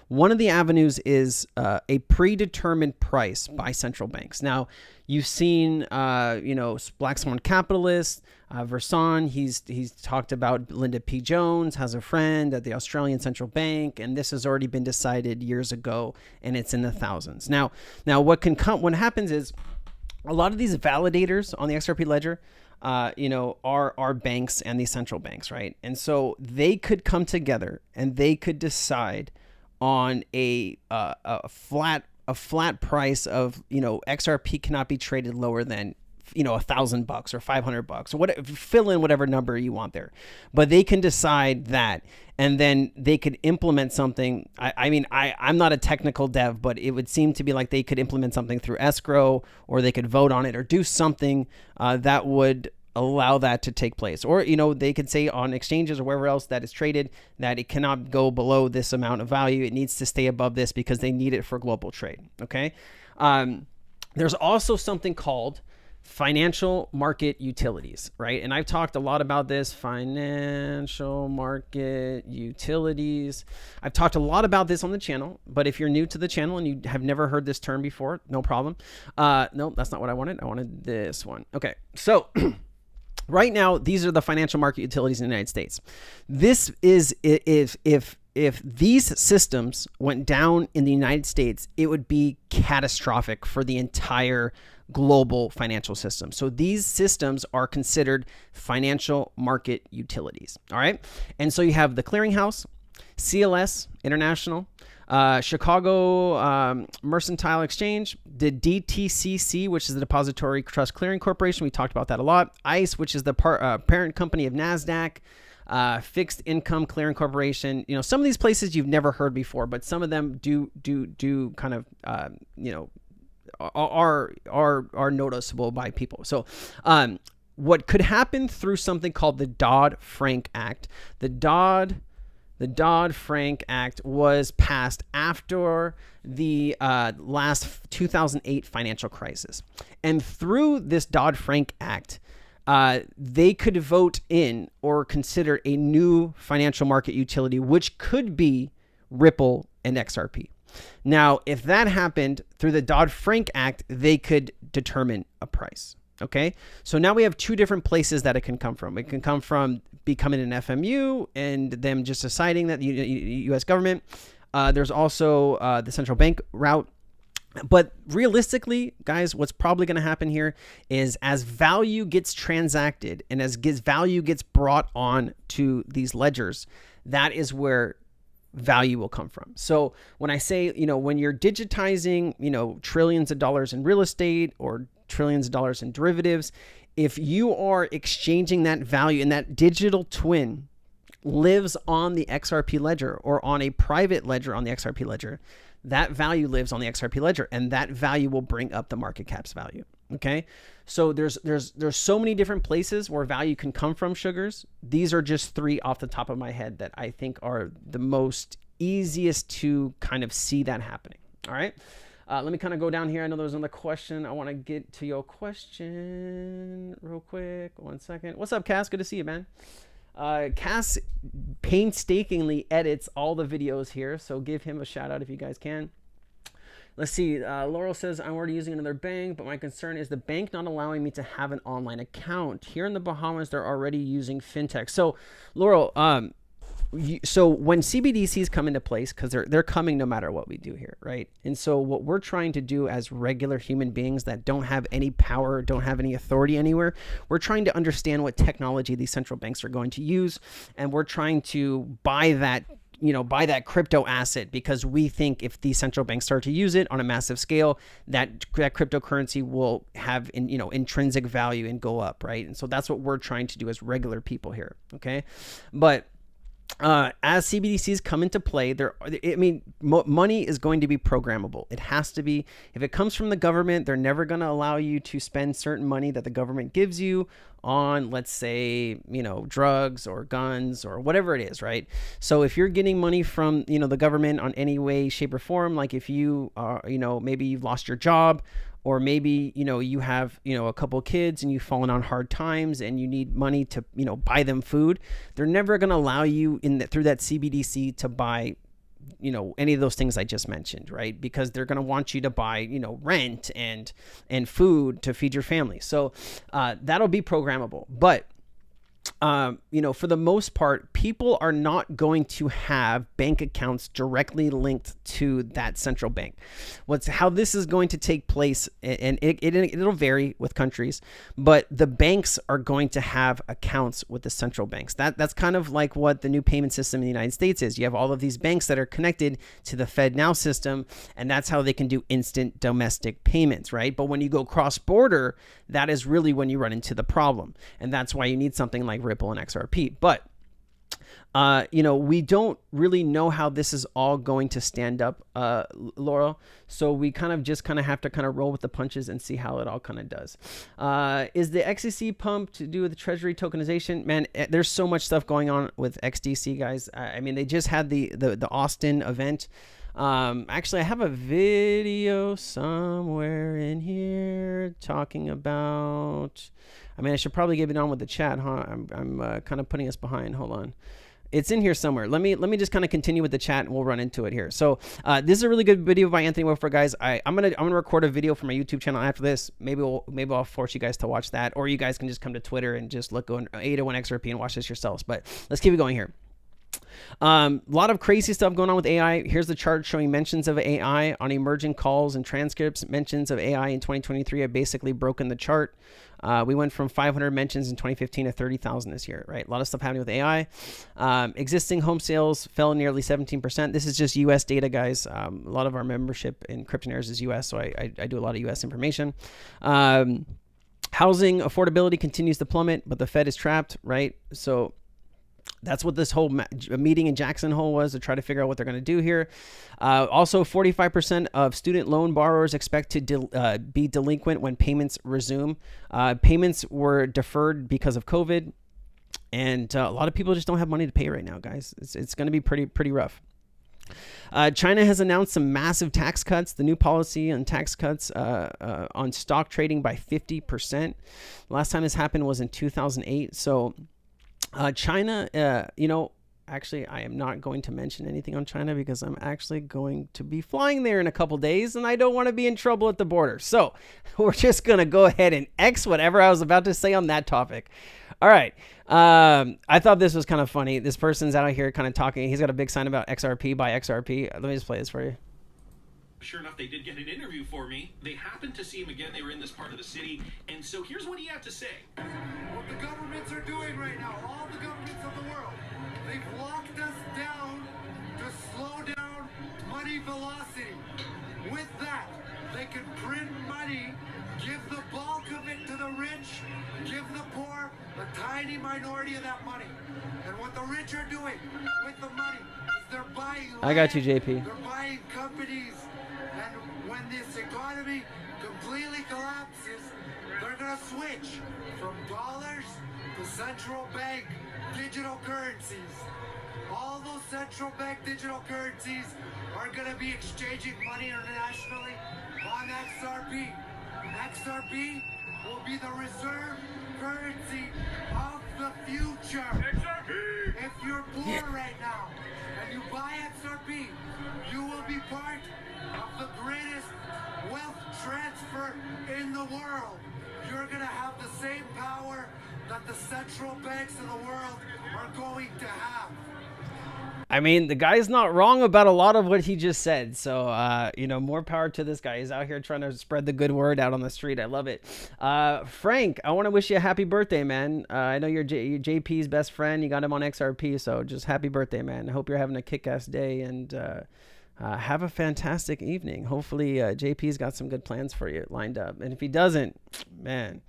One of the avenues is a predetermined price by central banks. Now, you've seen, Black Swan Capitalist, Verson, he's talked about Linda P. Jones has a friend at the Australian Central Bank, and this has already been decided years ago, and it's in the thousands. Now what happens is a lot of these validators on the XRP ledger, are banks and these central banks, right? And so they could come together and they could decide on a flat price of, XRP cannot be traded lower than, $1,000 or $500 or whatever, fill in whatever number you want there, but they can decide that, and then they could implement something. I'm not a technical dev, but it would seem to be like they could implement something through escrow, or they could vote on it or do something that would allow that to take place. Or, they could say on exchanges or wherever else that is traded that it cannot go below this amount of value. It needs to stay above this because they need it for global trade. Okay. There's also something called financial market utilities, right? And I've talked a lot about this, financial market utilities. I've talked a lot about this on the channel, but if you're new to the channel and you have never heard this term before, no problem. No, that's not what I wanted. I wanted this one. Okay. So right now, these are the financial market utilities in the United States. This is if these systems went down in the United States, it would be catastrophic for the entire global financial system. So these systems are considered financial market utilities. All right. And so you have the clearinghouse, CLS International, Chicago Mercantile Exchange, the DTCC, which is the Depository Trust Clearing Corporation. We talked about that a lot. ICE, which is the parent company of NASDAQ, Fixed Income Clearing Corporation. Some of these places you've never heard before, but some of them do kind of, are noticeable by people. So what could happen through something called the Dodd-Frank Act. The Dodd-Frank Act was passed after the last 2008 financial crisis. And through this Dodd-Frank Act, they could vote in or consider a new financial market utility, which could be Ripple and XRP. Now, if that happened through the Dodd-Frank Act, they could determine a price. Okay, so now we have two different places that it can come from. It can come from becoming an FMU and them just deciding that the U.S. government. There's also the central bank route. But realistically, guys, what's probably going to happen here is as value gets transacted and as value gets brought on to these ledgers, that is where value will come from. So when I say, when you're digitizing, trillions of dollars in real estate or trillions of dollars in derivatives, if you are exchanging that value and that digital twin lives on the XRP ledger or on a private ledger on the XRP ledger, that value lives on the XRP ledger, and that value will bring up the market cap's value. Okay, so there's so many different places where value can come from, sugars. These are just three off the top of my head that I think are the most easiest to kind of see that happening. All right, let me kind of go down here. I know there was another question. I want to get to your question real quick. 1 second. What's up, Cass? Good to see you, man. Cass painstakingly edits all the videos here, so give him a shout out if you guys can. Let's see. Laurel says, I'm already using another bank, but my concern is the bank not allowing me to have an online account. Here in the Bahamas, they're already using fintech. So, Laurel, so when CBDCs come into place, because they're coming no matter what we do here, right? And so what we're trying to do as regular human beings that don't have any power, don't have any authority anywhere, we're trying to understand what technology these central banks are going to use, and we're trying to buy that crypto asset, because we think if these central banks start to use it on a massive scale, that cryptocurrency will have intrinsic value and go up, right? And so that's what we're trying to do as regular people here, okay? But as CBDCs come into play, money is going to be programmable. It has to be. If it comes from the government, they're never going to allow you to spend certain money that the government gives you on, let's say, drugs or guns or whatever it is, right? So if you're getting money from, the government on any way, shape, or form, like if you are, maybe you've lost your job, or maybe, you have, a couple kids and you've fallen on hard times and you need money to, buy them food. They're never going to allow you through that CBDC to buy, any of those things I just mentioned, right? Because they're going to want you to buy, rent and food to feed your family. So that'll be programmable. But for the most part, people are not going to have bank accounts directly linked to that central bank. How this is going to take place, and it'll vary with countries, but the banks are going to have accounts with the central banks. That's kind of like what the new payment system in the United States is. You have all of these banks that are connected to the FedNow system, and that's how they can do instant domestic payments, right? But when you go cross-border, that is really when you run into the problem, and that's why you need something like Ripple and XRP. But we don't really know how this is all going to stand up, Laurel. So we kind of have to roll with the punches and see how it all kind of does. Is the XDC pump to do with the treasury tokenization? Man, there's so much stuff going on with XDC, guys. I mean, they just had the Austin event. Actually, I have a video somewhere in here talking about. I mean, I should probably give it on with the chat, huh? I'm kind of putting us behind. Hold on. It's in here somewhere. Let me just kind of continue with the chat and we'll run into it here. So this is a really good video by Anthony Wilford, guys. I'm gonna record a video for my YouTube channel after this. Maybe I'll force you guys to watch that, or you guys can just come to Twitter and just look on 801 XRP and watch this yourselves. But let's keep it going here. A lot of crazy stuff going on with AI. Here's the chart showing mentions of AI on emerging calls and transcripts. Mentions of AI in 2023 have basically broken the chart. We went from 500 mentions in 2015 to 30,000 this year, right? A lot of stuff happening with AI. Existing home sales fell nearly 17%. This is just US data, guys. A lot of our membership in Cryptonaires is US, so I do a lot of US information. Housing affordability continues to plummet, but the Fed is trapped, right? So That's what this whole meeting in Jackson Hole was, to try to figure out what they're going to do here. Also, 45% of student loan borrowers expect to be delinquent when payments resume. Payments were deferred because of COVID, and a lot of people just don't have money to pay right now, guys. It's going to be pretty rough. China has announced some massive tax cuts. The new policy on tax cuts on stock trading by 50%. Last time this happened was in 2008. So China, actually, I am not going to mention anything on China because I'm actually going to be flying there in a couple days and I don't want to be in trouble at the border. So we're just going to go ahead and X whatever I was about to say on that topic. All right. I thought this was kind of funny. This person's out here kind of talking. He's got a big sign about XRP by XRP. Let me just play this for you. Sure enough, they did get an interview for me. They happened to see him again. They were in this part of the city. And so here's what he had to say. What the governments are doing right now, all the governments of the world, they've locked us down to slow down money velocity. With that, they can print money, give the bulk of it to the rich, give the poor a tiny minority of that money. And what the rich are doing with the money is they're buying land, I got you, JP. They're buying companies. And when this economy completely collapses, they're going to switch from dollars to central bank digital currencies. All those central bank digital currencies are going to be exchanging money internationally on XRP. XRP will be the reserve currency of the future. XRP! If you're poor right now and you buy XRP, you will be part of the greatest wealth transfer in the world. You're going to have the same power that the central banks of the world are going to have. I mean, the guy's not wrong about a lot of what he just said. So, more power to this guy. He's out here trying to spread the good word out on the street. I love it. Frank, I want to wish you a happy birthday, man. I know you're JP's best friend. You got him on XRP. So just happy birthday, man. I hope you're having a kick-ass day and have a fantastic evening. Hopefully, JP's got some good plans for you lined up. And if he doesn't, man,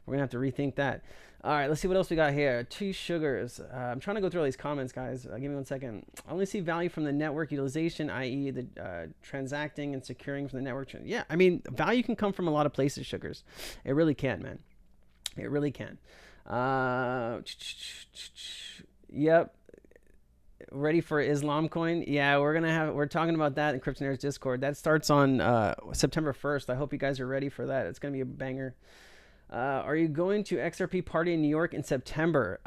we're going to have to rethink that. All right, let's see what else we got here. Two sugars. I'm trying to go through all these comments, guys. Give me 1 second. I only see value from the network utilization, i.e. the transacting and securing from the network. Yeah, I mean, value can come from a lot of places, sugars. It really can, man. It really can. Yep. Ready for Islam coin? Yeah, we're talking about that in Cryptonaires Discord. That starts on September 1st. I hope you guys are ready for that. It's going to be a banger. Are you going to XRP party in New York in September?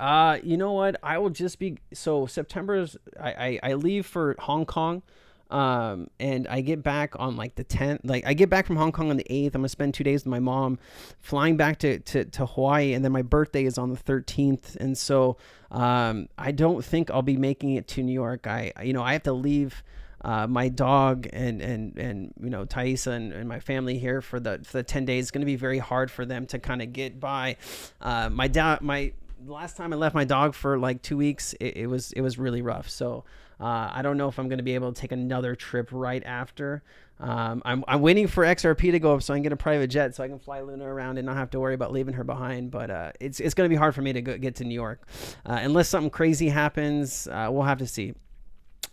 You know what? I will just be... So September's... I leave for Hong Kong. And I get back on like the 10th. Like I get back from Hong Kong on the 8th. I'm going to spend 2 days with my mom. Flying back to Hawaii. And then my birthday is on the 13th. And so I don't think I'll be making it to New York. I have to leave... my dog and Thaisa and my family here for the 10 days. It's going to be very hard for them to kind of get by. My last time I left my dog for like 2 weeks, it was really rough. So I don't know if I'm going to be able to take another trip right after. I'm waiting for XRP to go up so I can get a private jet so I can fly Luna around and not have to worry about leaving her behind. But it's going to be hard for me to get to New York unless something crazy happens. We'll have to see.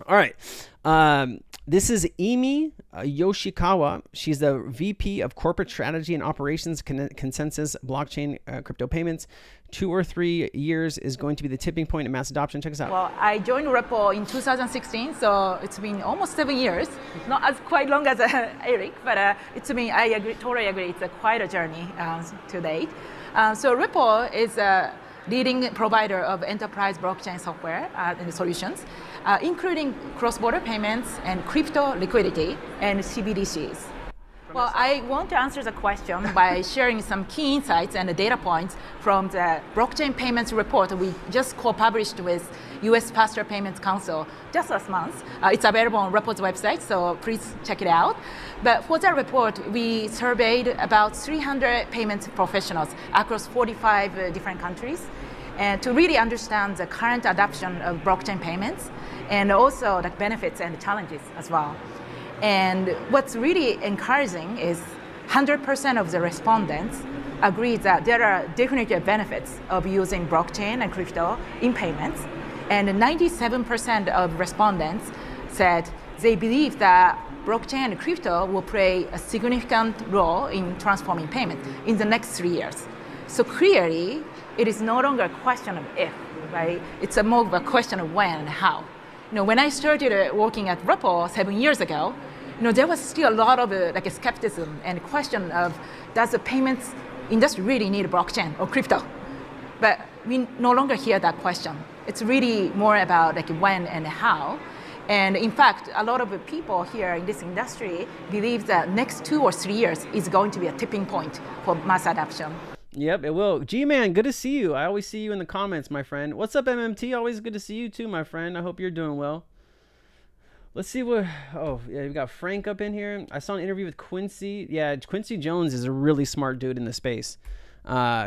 All right. This is Emi Yoshikawa. She's the VP of Corporate Strategy and Operations, Consensus Blockchain Crypto Payments. 2 or 3 years is going to be the tipping point in mass adoption. Check us out. Well, I joined Repo in 2016, so it's been almost 7 years. Not as quite long as Eric, but I totally agree. It's quite a journey to date. So Repo is a leading provider of enterprise blockchain software and solutions, including cross-border payments and crypto liquidity and CBDCs. Well, I want to answer the question by sharing some key insights and data points from the blockchain payments report we just co-published with US Faster Payments Council just last month. It's available on Repo's website, so please check it out. But for that report, we surveyed about 300 payments professionals across 45 different countries, and to really understand the current adoption of blockchain payments and also the benefits and challenges as well. And what's really encouraging is 100% of the respondents agree that there are definitely benefits of using blockchain and crypto in payments. And 97% of respondents said they believe that blockchain and crypto will play a significant role in transforming payment in the next 3 years. So clearly, it is no longer a question of if, right? It's more of a question of when and how. When I started working at Ripple 7 years ago, there was still a lot of like a skepticism and question of, does the payments industry really need blockchain or crypto? But we no longer hear that question. It's really more about like when and how. And in fact, a lot of the people here in this industry believe that next 2 or 3 years is going to be a tipping point for mass adoption. Yep, it will. G-Man, good to see you. I always see you in the comments, my friend. What's up, MMT? Always good to see you too, my friend. I hope you're doing well. Let's see what... Oh, yeah, we got Frank up in here. I saw an interview with Quincy. Yeah, Quincy Jones is a really smart dude in the space.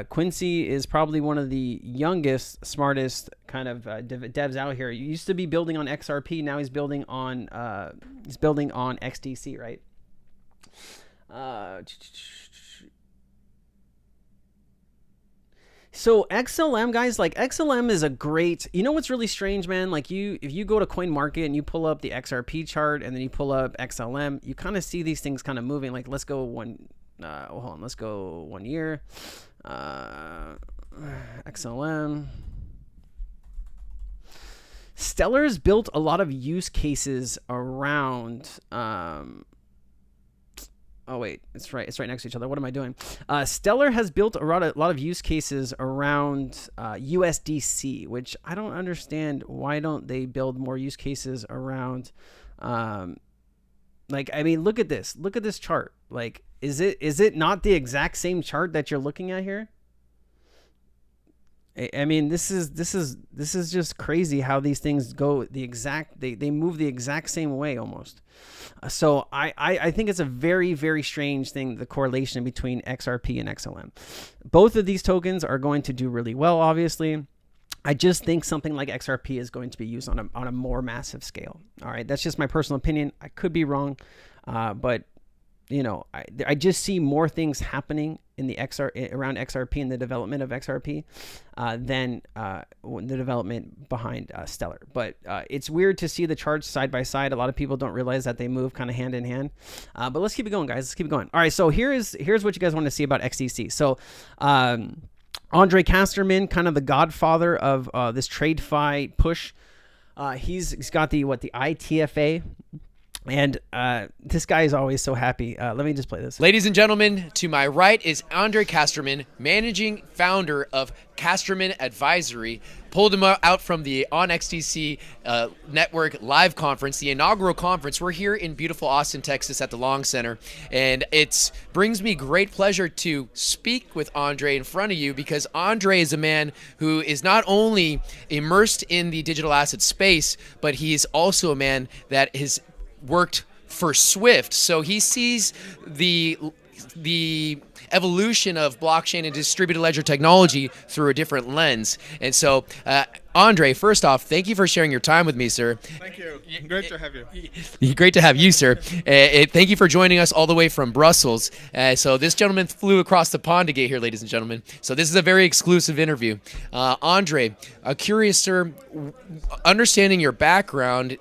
Quincy is probably one of the youngest, smartest kind of devs out here. He used to be building on XRP. Now he's building on XDC, right? So XLM, guys, like XLM is a great, what's really strange, man? Like if you go to CoinMarket and you pull up the XRP chart and then you pull up XLM, you kind of see these things kind of moving. Like let's go let's go 1 year. XLM. Stellar's built a lot of use cases around, oh wait, it's right next to each other. What am I doing? Stellar has built a lot of use cases around USDC, which I don't understand. Why don't they build more use cases around? Look at this. Look at this chart. Like, is it not the exact same chart that you're looking at here? I mean, this is just crazy how these things go they move the exact same way almost. So I think it's a very, very strange thing, the correlation between XRP and XLM. Both of these tokens are going to do really well, obviously. I just think something like XRP is going to be used on a more massive scale. All right, that's just my personal opinion. I could be wrong, but I just see more things happening in the around XRP and the development of XRP than the development behind Stellar. But it's weird to see the charts side by side. A lot of people don't realize that they move kind of hand in hand. But let's keep it going, guys. Let's keep it going. All right, so here's what you guys want to see about XDC. So Andre Casterman, kind of the godfather of this TradeFi push. He's got the ITFA. And this guy is always so happy. Let me just play this. Ladies and gentlemen, to my right is Andre Casterman, managing founder of Casterman Advisory. Pulled him out from the On XDC Network live conference, the inaugural conference. We're here in beautiful Austin, Texas at the Long Center. And it brings me great pleasure to speak with Andre in front of you, because Andre is a man who is not only immersed in the digital asset space, but he is also a man that is worked for Swift, so he sees the evolution of blockchain and distributed ledger technology through a different lens. And so, Andre, first off, thank you for sharing your time with me, sir. Thank you. Great to have you. Great to have you, sir. Thank you for joining us all the way from Brussels. So this gentleman flew across the pond to get here, ladies and gentlemen. So this is a very exclusive interview. Andre, curious, sir, understanding your background,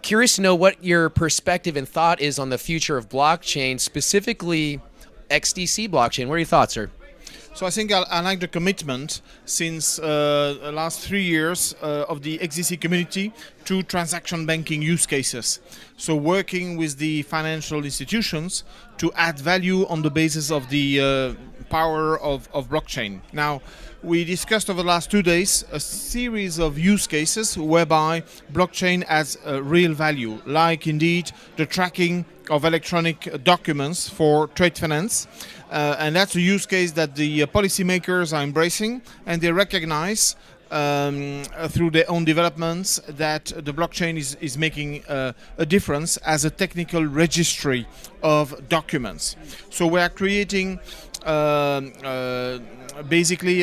curious to know what your perspective and thought is on the future of blockchain, specifically XDC blockchain. What are your thoughts, sir? So I think I like the commitment since the last 3 years of the XDC community to transaction banking use cases. So working with the financial institutions to add value on the basis of the power of blockchain. Now, we discussed over the last 2 days a series of use cases whereby blockchain adds real value, like indeed the tracking of electronic documents for trade finance. And that's a use case that the policymakers are embracing, and they recognize through their own developments that the blockchain is making a difference as a technical registry of documents. So we are creating basically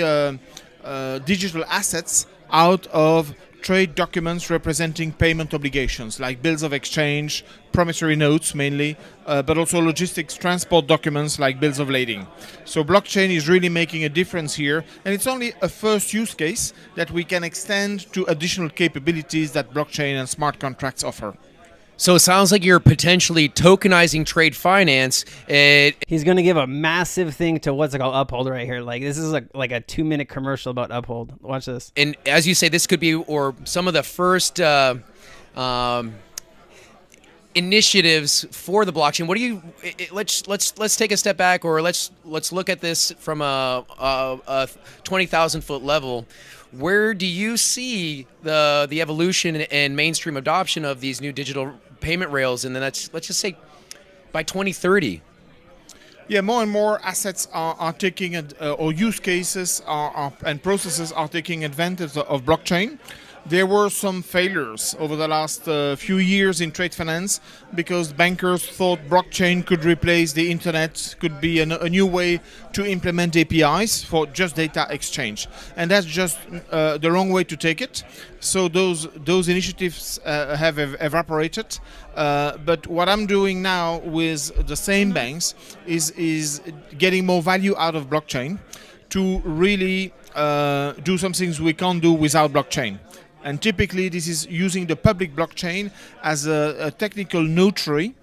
digital assets out of trade documents representing payment obligations, like bills of exchange, promissory notes mainly, but also logistics transport documents like bills of lading. So blockchain is really making a difference here, and it's only a first use case that we can extend to additional capabilities that blockchain and smart contracts offer. So it sounds like you're potentially tokenizing trade finance. He's going to give a massive thing to what's it called, Uphold right here. Like this is like a 2-minute commercial about Uphold. Watch this. And as you say, this could be or some of the first initiatives for the blockchain. What do you? Let's take a step back, or let's look at this from a 20,000-foot level. Where do you see the evolution and mainstream adoption of these new digital payment rails? And then let's just say by 2030. Yeah, more and more assets are taking or use cases and processes are taking advantage of blockchain. There were some failures over the last few years in trade finance because bankers thought blockchain could replace the internet, could be a new way to implement APIs for just data exchange. And that's just the wrong way to take it. So those initiatives have evaporated. But what I'm doing now with the same banks is getting more value out of blockchain to really do some things we can't do without blockchain. And typically this is using the public blockchain as a technical notary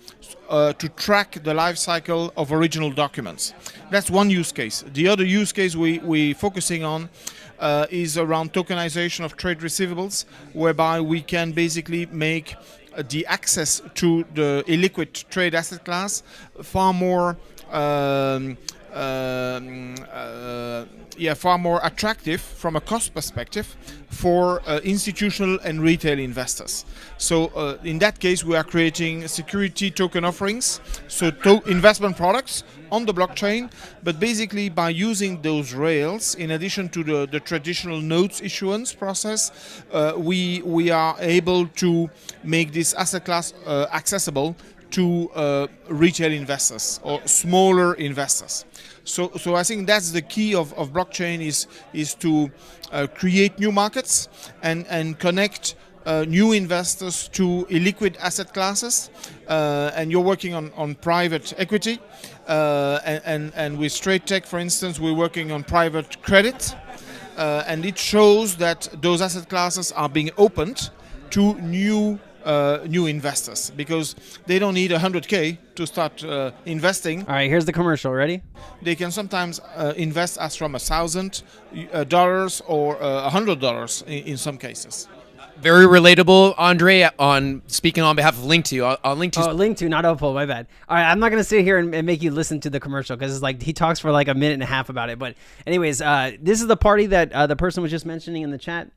to track the life cycle of original documents. That's one use case. The other use case we're focusing on is around tokenization of trade receivables, whereby we can basically make the access to the illiquid trade asset class far more far more attractive from a cost perspective for institutional and retail investors. So in that case, we are creating security token offerings, so investment products on the blockchain, but basically by using those rails, in addition to the traditional notes issuance process, we are able to make this asset class accessible to retail investors or smaller investors. So I think that's the key of blockchain is to create new markets and connect new investors to illiquid asset classes. And you're working on private equity. And with Straight Tech, for instance, we're working on private credit. And it shows that those asset classes are being opened to new investors because they don't need 100K to start investing. All right, here's the commercial. Ready? They can sometimes invest as from $1,000 or $100 in some cases. Very relatable, Andre. On speaking on behalf of Link2, on Link2. Oh, Link2, not Uphold. My bad. All right, I'm not gonna sit here and make you listen to the commercial because it's like he talks for like a minute and a half about it. But anyways, this is the party that the person was just mentioning in the chat.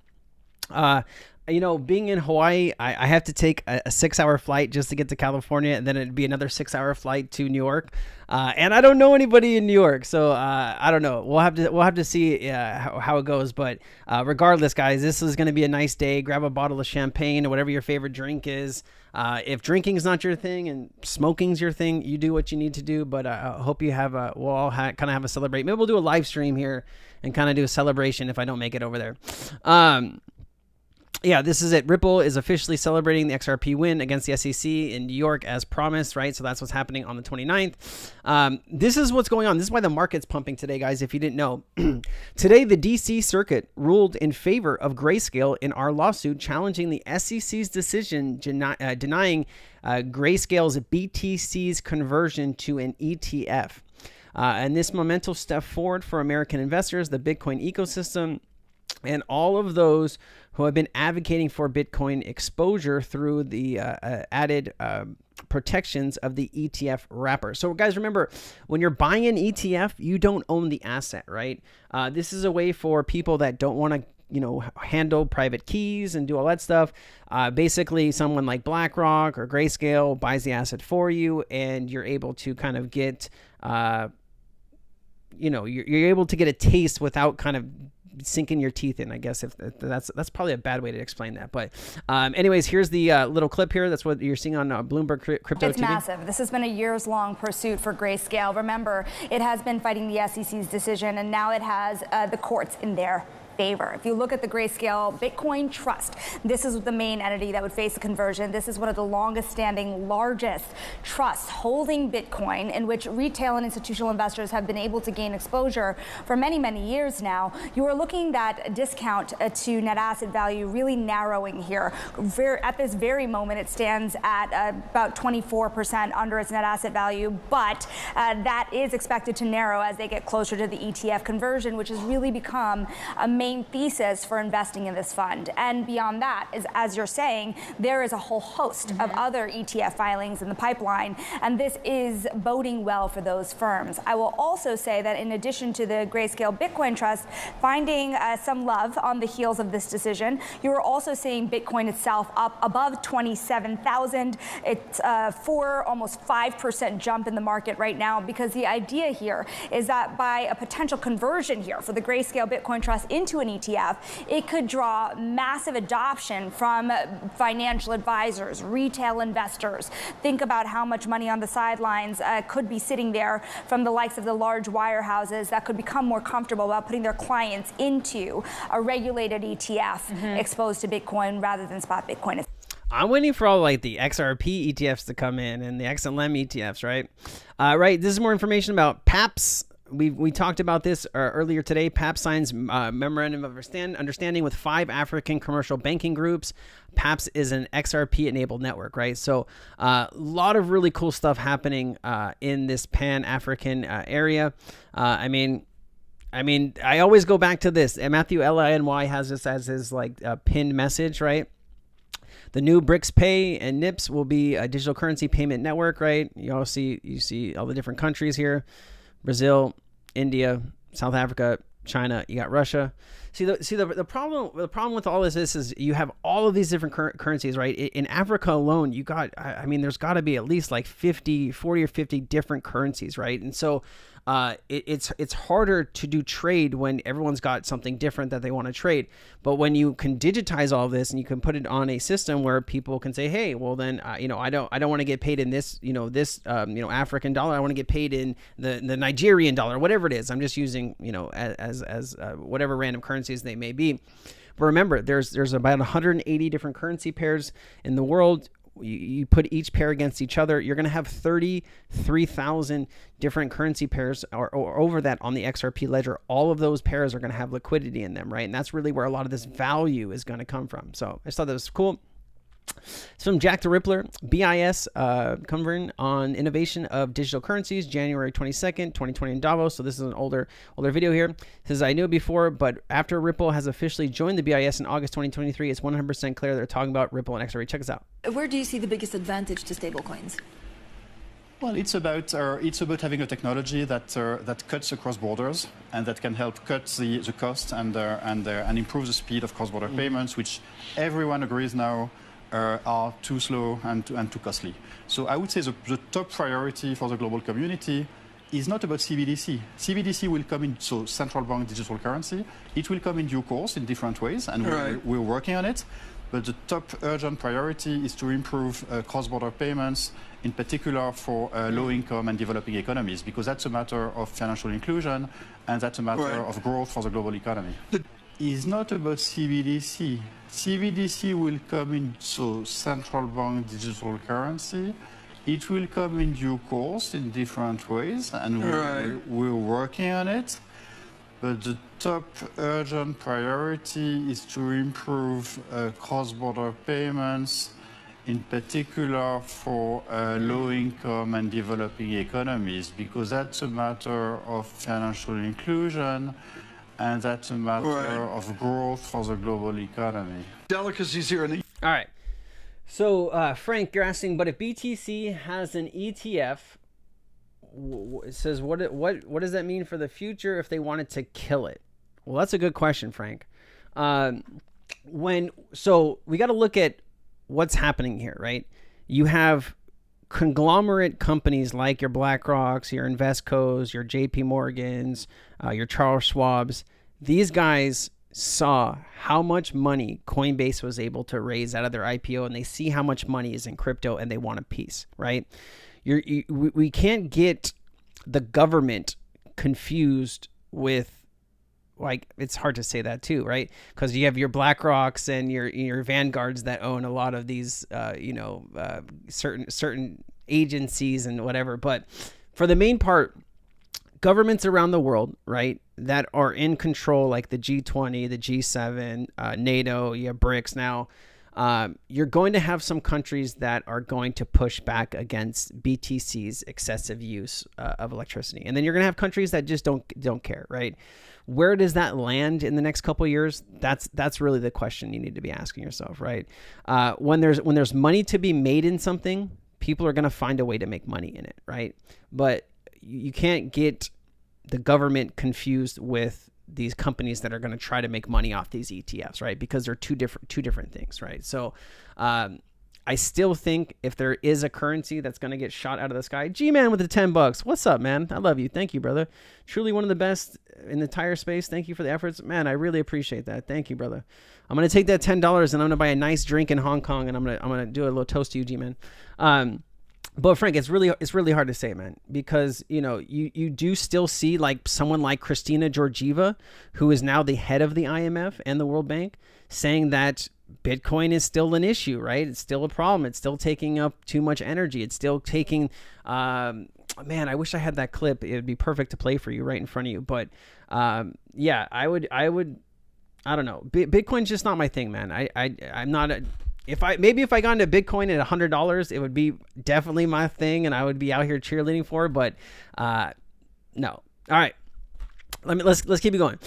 You know, being in Hawaii, I have to take a 6-hour flight just to get to California, and then it'd be another 6-hour flight to New York. And I don't know anybody in New York, so I don't know. We'll have to see how it goes. But regardless, guys, this is going to be a nice day. Grab a bottle of champagne or whatever your favorite drink is. If drinking is not your thing and smoking's your thing, you do what you need to do. But I hope you have we'll all kind of have a celebration. Maybe we'll do a live stream here and kind of do a celebration if I don't make it over there. Yeah, this is it. Ripple is officially celebrating the XRP win against the SEC in New York as promised, right? So that's what's happening on the 29th. This is what's going on. This is why the market's pumping today, guys, if you didn't know. Today, the DC Circuit ruled in favor of Grayscale in our lawsuit challenging the SEC's decision denying Grayscale's BTC's conversion to an ETF. And this momentous step forward for American investors, the Bitcoin ecosystem, and all of those who have been advocating for Bitcoin exposure through the added protections of the ETF wrapper. So guys, remember, when you're buying an ETF, you don't own the asset, right? This is a way for people that don't want to handle private keys and do all that stuff. Basically, someone like BlackRock or Grayscale buys the asset for you, and you're able to kind of get, you're able to get a taste without kind of sinking your teeth in, I guess. If that's probably a bad way to explain that. But anyways, here's the little clip here. That's what you're seeing on Bloomberg Crypto TV. It's massive. This has been a years-long pursuit for Grayscale. Remember, it has been fighting the SEC's decision, and now it has the courts in their favor. If you look at the Grayscale Bitcoin Trust, this is the main entity that would face a conversion. This is one of the longest standing, largest trusts holding Bitcoin, in which retail and institutional investors have been able to gain exposure for many, many years now. You are looking at a discount to net asset value really narrowing here. At this very moment, it stands at about 24% under its net asset value, but that is expected to narrow as they get closer to the ETF conversion, which has really become a main thesis for investing in this fund. And beyond that, as you're saying, there is a whole host of other ETF filings in the pipeline, and this is boding well for those firms. I will also say that in addition to the Grayscale Bitcoin Trust finding some love on the heels of this decision, you are also seeing Bitcoin itself up above 27,000. It's almost 5% jump in the market right now, because the idea here is that by a potential conversion here for the Grayscale Bitcoin Trust into an ETF, it could draw massive adoption from financial advisors, retail investors. Think about how much money on the sidelines could be sitting there from the likes of the large wirehouses that could become more comfortable about putting their clients into a regulated ETF exposed to Bitcoin rather than spot Bitcoin. I'm waiting for all like the XRP ETFs to come in and the XLM ETFs, right? Right. This is more information about PAPS. We talked about this earlier today. PAPS signs memorandum of understanding with 5 African commercial banking groups. PAPS is an XRP-enabled network, right? So a lot of really cool stuff happening in this Pan-African area. I mean, I always go back to this. Matthew L.I.N.Y. has this as his like pinned message, right? The new Brics Pay and NIPS will be a digital currency payment network, right? You see all the different countries here: Brazil, India, South Africa, China. You got Russia. The problem with all this is you have all of these different currencies, right? In Africa alone, you got, I mean, there's got to be at least like 40 or 50 different currencies, right? And so it's harder to do trade when everyone's got something different that they want to trade. But when you can digitize all this and you can put it on a system where people can say, hey, well then, I don't want to get paid in this, African dollar. I want to get paid in the Nigerian dollar, whatever it is. I'm just using, as whatever random currencies they may be. But remember, there's about 180 different currency pairs in the world. You put each pair against each other, you're going to have 33,000 different currency pairs or over that on the XRP ledger. All of those pairs are going to have liquidity in them, right? And that's really where a lot of this value is going to come from. So I just thought that was cool. It's from Jack the Rippler, BIS, covering on innovation of digital currencies, January 22nd, 2020 in Davos. So this is an older video here. It says, I knew it before, but after Ripple has officially joined the BIS in August 2023, it's 100% clear they're talking about Ripple and XRP. Check us out. Where do you see the biggest advantage to stablecoins? Well, it's about having a technology that cuts across borders and that can help cut the cost and improve the speed of cross-border payments, which everyone agrees now are too slow and too costly. So I would say the top priority for the global community is not about CBDC. CBDC will come in, so central bank digital currency. It will come in due course in different ways, and we're working on it. But the top urgent priority is to improve cross-border payments, in particular for low-income and developing economies, because that's a matter of financial inclusion, and that's a matter of growth for the global economy. It's not about CBDC. CBDC will come in, so central bank digital currency. It will come in due course in different ways, and we're working on it. But the top urgent priority is to improve cross-border payments, in particular for low-income and developing economies, because that's a matter of financial inclusion, and that's a matter of growth for the global economy. Delicacies here in the... All right. So, Frank, you're asking, but if BTC has an ETF, it says, what does that mean for the future if they wanted to kill it? Well, that's a good question, Frank. So we got to look at what's happening here, right? You have conglomerate companies like your BlackRocks, your Invescos, your JP Morgans, your Charles Schwabs. These guys saw how much money Coinbase was able to raise out of their IPO, and they see how much money is in crypto, and they want a piece, right? We can't get the government confused with like, it's hard to say that too, right? Because you have your BlackRocks and your Vanguards that own a lot of these, certain agencies and whatever. But for the main part, governments around the world, right, that are in control, like the G20, the G7, NATO, you have Brics now. You're going to have some countries that are going to push back against BTC's excessive use of electricity, and then you're going to have countries that just don't care, right? Where does that land in the next couple of years? That's really the question you need to be asking yourself, right? When there's money to be made in something, people are going to find a way to make money in it, right? But you can't get the government confused with these companies that are going to try to make money off these ETFs, right? Because they're two different things, right? So I still think if there is a currency that's going to get shot out of the sky, G-Man with the $10. What's up, man? I love you. Thank you, brother. Truly one of the best in the entire space. Thank you for the efforts. Man, I really appreciate that. Thank you, brother. I'm going to take that $10 and I'm going to buy a nice drink in Hong Kong, and I'm going to do a little toast to you, G-Man. But Frank, it's really hard to say, man, because, you do still see like someone like Christina Georgieva, who is now the head of the IMF and the World Bank, saying that Bitcoin is still an issue, right? It's still a problem. It's still taking up too much energy. It's still taking, man, I wish I had that clip. It would be perfect to play for you right in front of you. But yeah, I would, I don't know. Bitcoin's just not my thing, man. I'm not if I got into Bitcoin at $100, it would be definitely my thing, and I would be out here cheerleading for it. But no. All right, let's keep it going.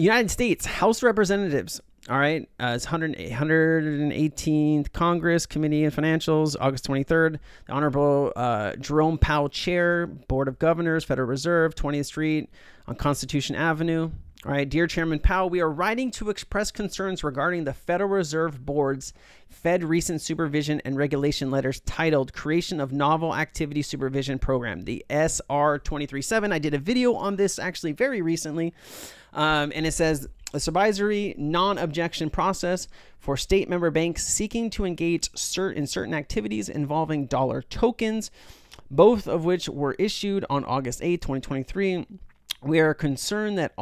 United States House of Representatives. All right, it's 118th Congress Committee on Financials, August 23rd. The Honorable Jerome Powell, Chair, Board of Governors, Federal Reserve, 20th Street on Constitution Avenue. All right, dear Chairman Powell, we are writing to express concerns regarding the Federal Reserve Board's Fed recent supervision and regulation letters titled Creation of Novel Activity Supervision Program, the SR 237. I did a video on this actually very recently, and it says a supervisory non-objection process for state member banks seeking to engage in certain activities involving dollar tokens, both of which were issued on August 8, 2023. We are concerned that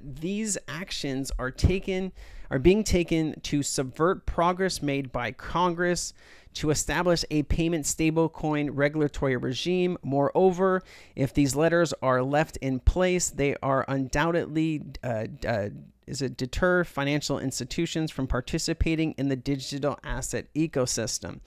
these actions are being taken to subvert progress made by Congress to establish a payment stablecoin regulatory regime. Moreover, if these letters are left in place, they are undoubtedly deter financial institutions from participating in the digital asset ecosystem.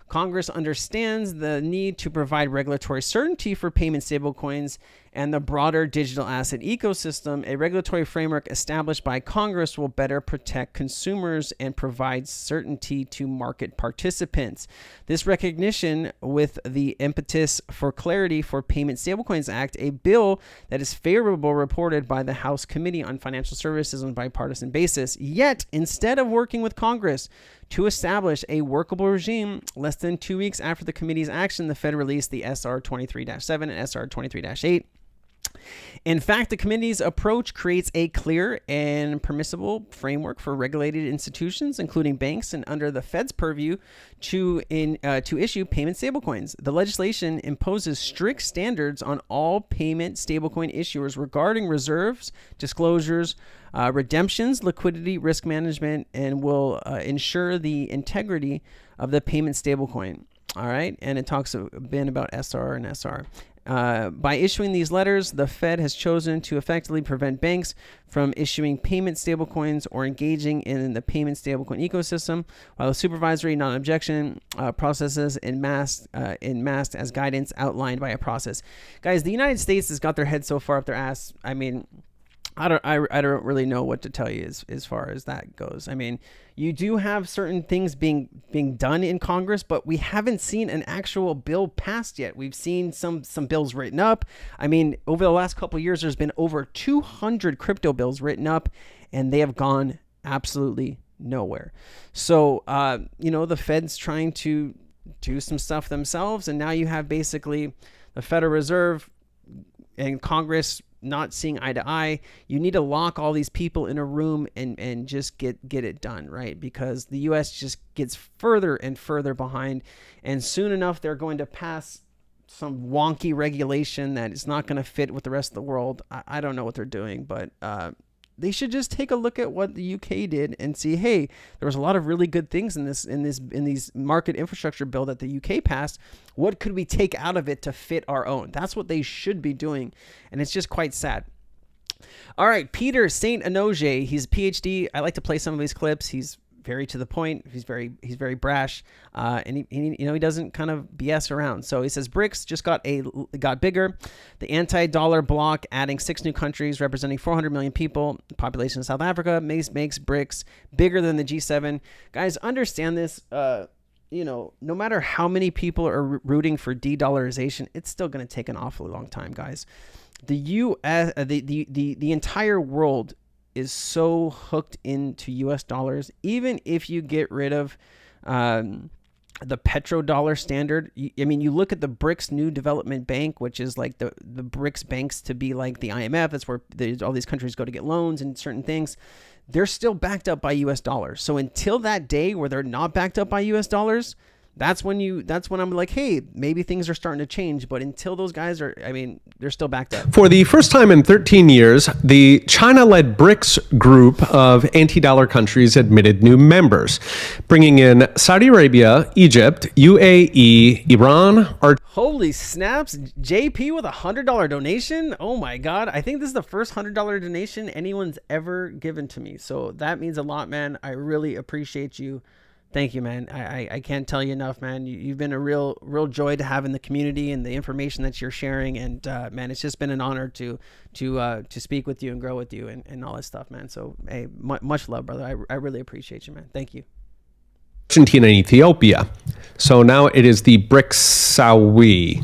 Congress understands the need to provide regulatory certainty for payment stablecoins and the broader digital asset ecosystem. A regulatory framework established by Congress will better protect consumers and provide certainty to market participants. This recognition, with the impetus for clarity for Payment Stablecoins Act, a bill that is favorable, reported by the House Committee on Financial Services on a bipartisan basis. Yet, instead of working with Congress to establish a workable regime, less than 2 weeks after the committee's action, the Fed released the SR 23-7 and SR 23-8. In fact, the committee's approach creates a clear and permissible framework for regulated institutions, including banks, and under the Fed's purview to issue payment stablecoins. The legislation imposes strict standards on all payment stablecoin issuers regarding reserves, disclosures, redemptions, liquidity, risk management, and will ensure the integrity of the payment stablecoin. All right, and it talks a bit about SR and SR. By issuing these letters, the Fed has chosen to effectively prevent banks from issuing payment stablecoins or engaging in the payment stablecoin ecosystem, while the supervisory non-objection processes enmasked as guidance outlined by a process. Guys, the United States has got their head so far up their ass. I mean, I don't really know what to tell you as far as that goes. I mean, you do have certain things being done in Congress, but we haven't seen an actual bill passed yet. We've seen some bills written up. I mean, over the last couple of years, there's been over 200 crypto bills written up, and they have gone absolutely nowhere. So, the Fed's trying to do some stuff themselves, and now you have basically the Federal Reserve and Congress not seeing eye to eye. You need to lock all these people in a room and just get it done, right? Because the U.S. just gets further and further behind, and soon enough they're going to pass some wonky regulation that is not going to fit with the rest of the world. I don't know what they're doing, but they should just take a look at what the UK did and see, hey, there was a lot of really good things in these market infrastructure bill that the UK passed. What could we take out of it to fit our own? That's what they should be doing, and it's just quite sad. All right, Peter St. Anoje, he's a PhD. I like to play some of his clips. He's very to the point. He's very brash, and he doesn't kind of BS around. So he says Brics just got bigger. The anti-dollar bloc, adding 6 new countries representing 400 million people. The population of South Africa makes Brics bigger than the G7. Guys, understand this. No matter how many people are rooting for de-dollarization, it's still going to take an awfully long time, guys. The U.S., the entire world is so hooked into US dollars. Even if you get rid of the petrodollar standard, you look at the BRICS New Development Bank, which is like the BRICS banks to be like the IMF. That's where all these countries go to get loans and certain things. They're still backed up by US dollars. So until that day where they're not backed up by US dollars, that's when I'm like, hey, maybe things are starting to change. But until those guys are, they're still backed up. For the first time in 13 years, the China-led BRICS group of anti-dollar countries admitted new members, bringing in Saudi Arabia, Egypt, UAE, Iran, Holy snaps. JP with $100 donation. Oh my God. I think this is the first $100 donation anyone's ever given to me. So that means a lot, man. I really appreciate you. Thank you, man. I can't tell you enough, man. You've been a real joy to have in the community and the information that you're sharing. And man, it's just been an honor to speak with you and grow with you and all that stuff, man. So hey, much love, brother. I really appreciate you, man. Thank you. Argentina and Ethiopia. So now it is the BRICS.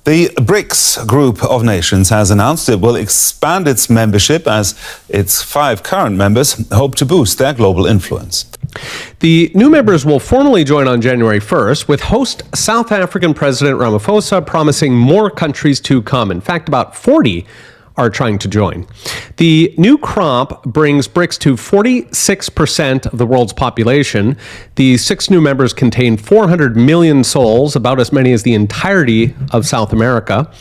The BRICS group of nations has announced it will expand its membership as its 5 current members hope to boost their global influence. The new members will formally join on January 1st, with host South African President Ramaphosa promising more countries to come. In fact, about 40 are trying to join. The new crop brings BRICS to 46% of the world's population. The 6 new members contain 400 million souls, about as many as the entirety of South America.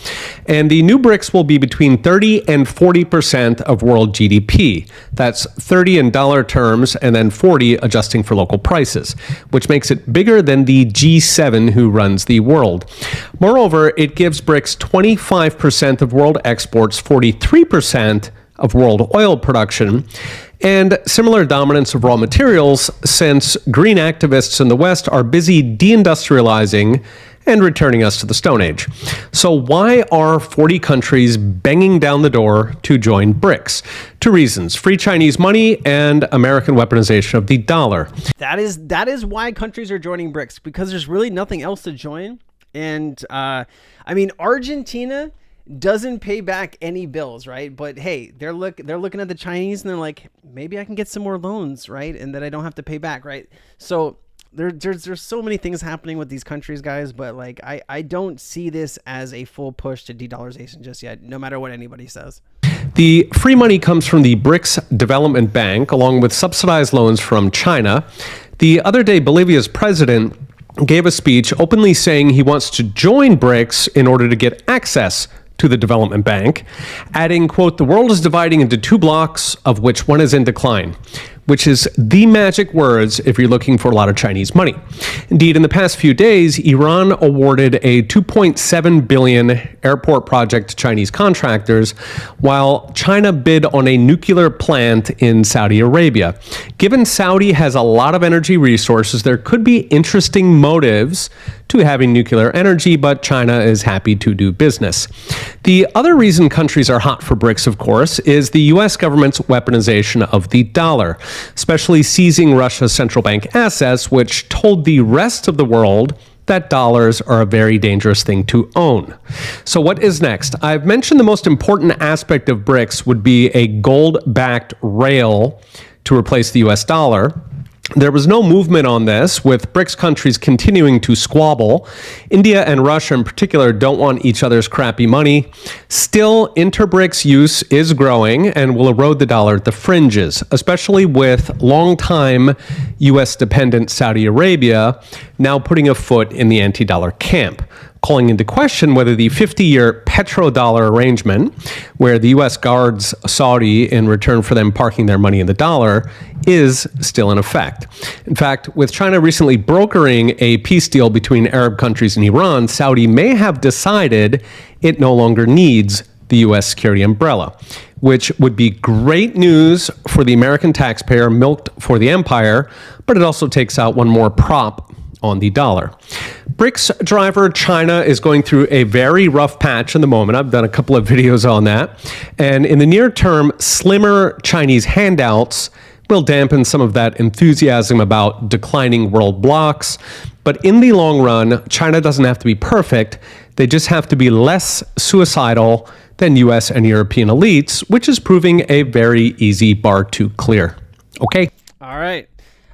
And the new BRICS will be between 30 and 40% of world GDP. That's 30 in dollar terms and then 40 adjusting for local prices, which makes it bigger than the G7 who runs the world. Moreover, it gives BRICS 25% of world exports, 43% of world oil production, and similar dominance of raw materials, since green activists in the West are busy deindustrializing and returning us to the Stone Age. So why are 40 countries banging down the door to join BRICS? 2 reasons: free Chinese money and American weaponization of the dollar. That is why countries are joining BRICS, because there's really nothing else to join. And Argentina doesn't pay back any bills, right? But hey, they're looking at the Chinese and they're like, maybe I can get some more loans, right? And that I don't have to pay back, right? So there's so many things happening with these countries, guys, but like I don't see this as a full push to de-dollarization just yet, no matter what anybody says. The free money comes from the BRICS Development Bank, along with subsidized loans from China. The other day, Bolivia's president gave a speech openly saying he wants to join BRICS in order to get access to the development bank, adding, quote, "The world is dividing into 2 blocks, of which one is in decline," which is the magic words if you're looking for a lot of Chinese money. Indeed, in the past few days, Iran awarded a $2.7 billion airport project to Chinese contractors, while China bid on a nuclear plant in Saudi Arabia. Given Saudi has a lot of energy resources, there could be interesting motives to having nuclear energy, but China is happy to do business. The other reason countries are hot for BRICS, of course, is the U.S. government's weaponization of the dollar, especially seizing Russia's central bank assets, which told the rest of the world that dollars are a very dangerous thing to own. So what is next? I've mentioned the most important aspect of BRICS would be a gold-backed rail to replace the US dollar. There was no movement on this, with BRICS countries continuing to squabble. India and Russia in particular don't want each other's crappy money. Still, inter-BRICS use is growing and will erode the dollar at the fringes, especially with longtime US-dependent Saudi Arabia now putting a foot in the anti-dollar camp, calling into question whether the 50-year petrodollar arrangement, where the U.S. guards Saudi in return for them parking their money in the dollar, is still in effect. In fact, with China recently brokering a peace deal between Arab countries and Iran, Saudi may have decided it no longer needs the U.S. security umbrella, which would be great news for the American taxpayer milked for the empire, but it also takes out one more prop on the dollar. Brics driver China is going through a very rough patch in the moment. I've done a couple of videos on that. And in the near term, slimmer Chinese handouts will dampen some of that enthusiasm about declining world blocks. But in the long run, China doesn't have to be perfect. They just have to be less suicidal than US and European elites, which is proving a very easy bar to clear. Okay. All right.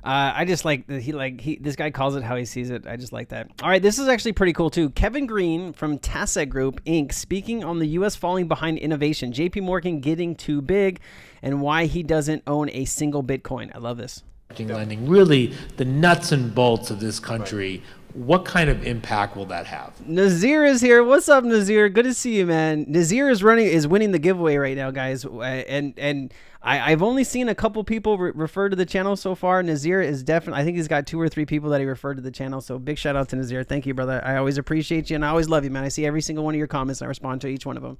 I just like that this guy calls it how he sees it. I just like that. All right, this is actually pretty cool too. Kevin Green from Tassa Group Inc. speaking on the U.S. falling behind innovation, JP Morgan getting too big, and why he doesn't own a single Bitcoin. I love this. Lending, really the nuts and bolts of this country. What kind of impact will that have? Nazir is here. What's up, Nazir? Good to see you, man. Nazir is winning the giveaway right now, guys. And I've only seen a couple people refer to the channel so far. Nazir is definitely, I think he's got 2 or 3 people that he referred to the channel. So big shout out to Nazir. Thank you, brother. I always appreciate you and I always love you, man. I see every single one of your comments and I respond to each one of them.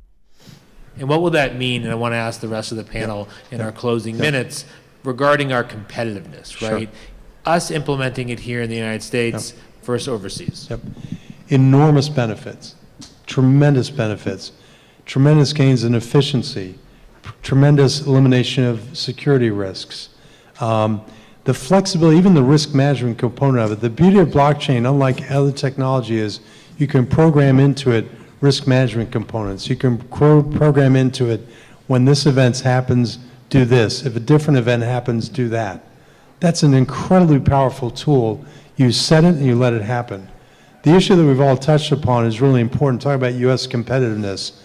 And what will that mean? And I want to ask the rest of the panel in our closing minutes regarding our competitiveness, right? Sure. Us implementing it here in the United States versus overseas. Enormous benefits, tremendous gains in efficiency, tremendous elimination of security risks. The flexibility, even the risk management component of it. The beauty of blockchain, unlike other technology, is you can program into it risk management components. You can program into it, when this event happens, do this. If a different event happens, do that. That's an incredibly powerful tool. You set it and you let it happen. The issue that we've all touched upon is really important. Talking about U.S. competitiveness,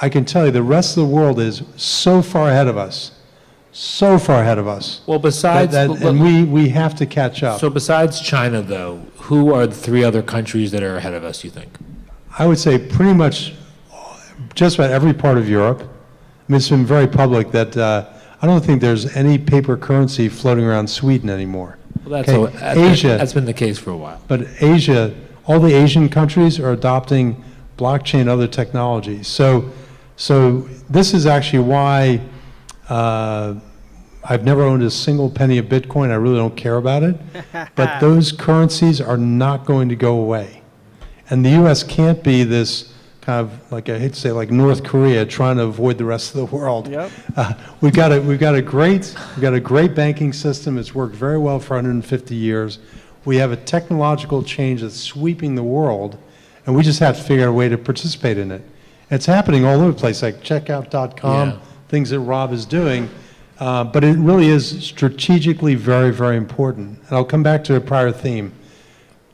I can tell you the rest of the world is so far ahead of us. So far ahead of us. Well, besides... and we have to catch up. So besides China, though, who are the 3 other countries that are ahead of us, you think? I would say pretty much just about every part of Europe. I mean, it's been very public that I don't think there's any paper currency floating around Sweden anymore. Well, Asia, that's been the case for a while. But Asia, all the Asian countries are adopting blockchain and other technologies. So this is actually why I've never owned a single penny of Bitcoin. I really don't care about it. But those currencies are not going to go away. And the U.S. can't be this kind of, like, I hate to say, like North Korea trying to avoid the rest of the world. Yep. We've got a great banking system. It's worked very well for 150 years. We have a technological change that's sweeping the world, and we just have to figure out a way to participate in it. It's happening all over the place, like checkout.com, things that Rob is doing, but it really is strategically very, very important. And I'll come back to a prior theme.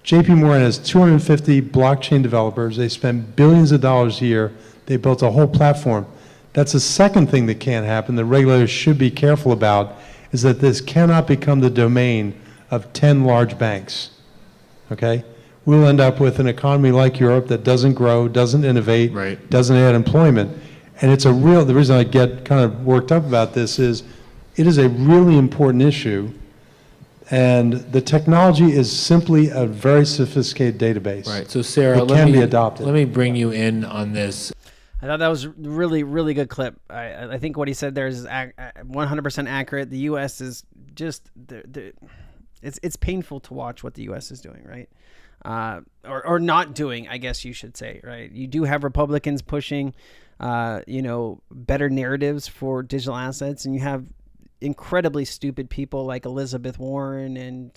JP Morgan has 250 blockchain developers. They spend billions of dollars a year. They built a whole platform. That's the second thing that can't happen, the regulators should be careful about, is that this cannot become the domain of 10 large banks, okay? We'll end up with an economy like Europe that doesn't grow, doesn't innovate, doesn't add employment. And it's the reason I get kind of worked up about this is, it is a really important issue. And the technology is simply a very sophisticated database. Right. So Sarah, it can be adopted. Let me bring you in on this. I thought that was really, really good clip. I think what he said there is 100% accurate. The U.S. is just it's painful to watch what the U.S. is doing, right? Or not doing, I guess you should say, right? You do have Republicans pushing, better narratives for digital assets, and you have incredibly stupid people like Elizabeth Warren and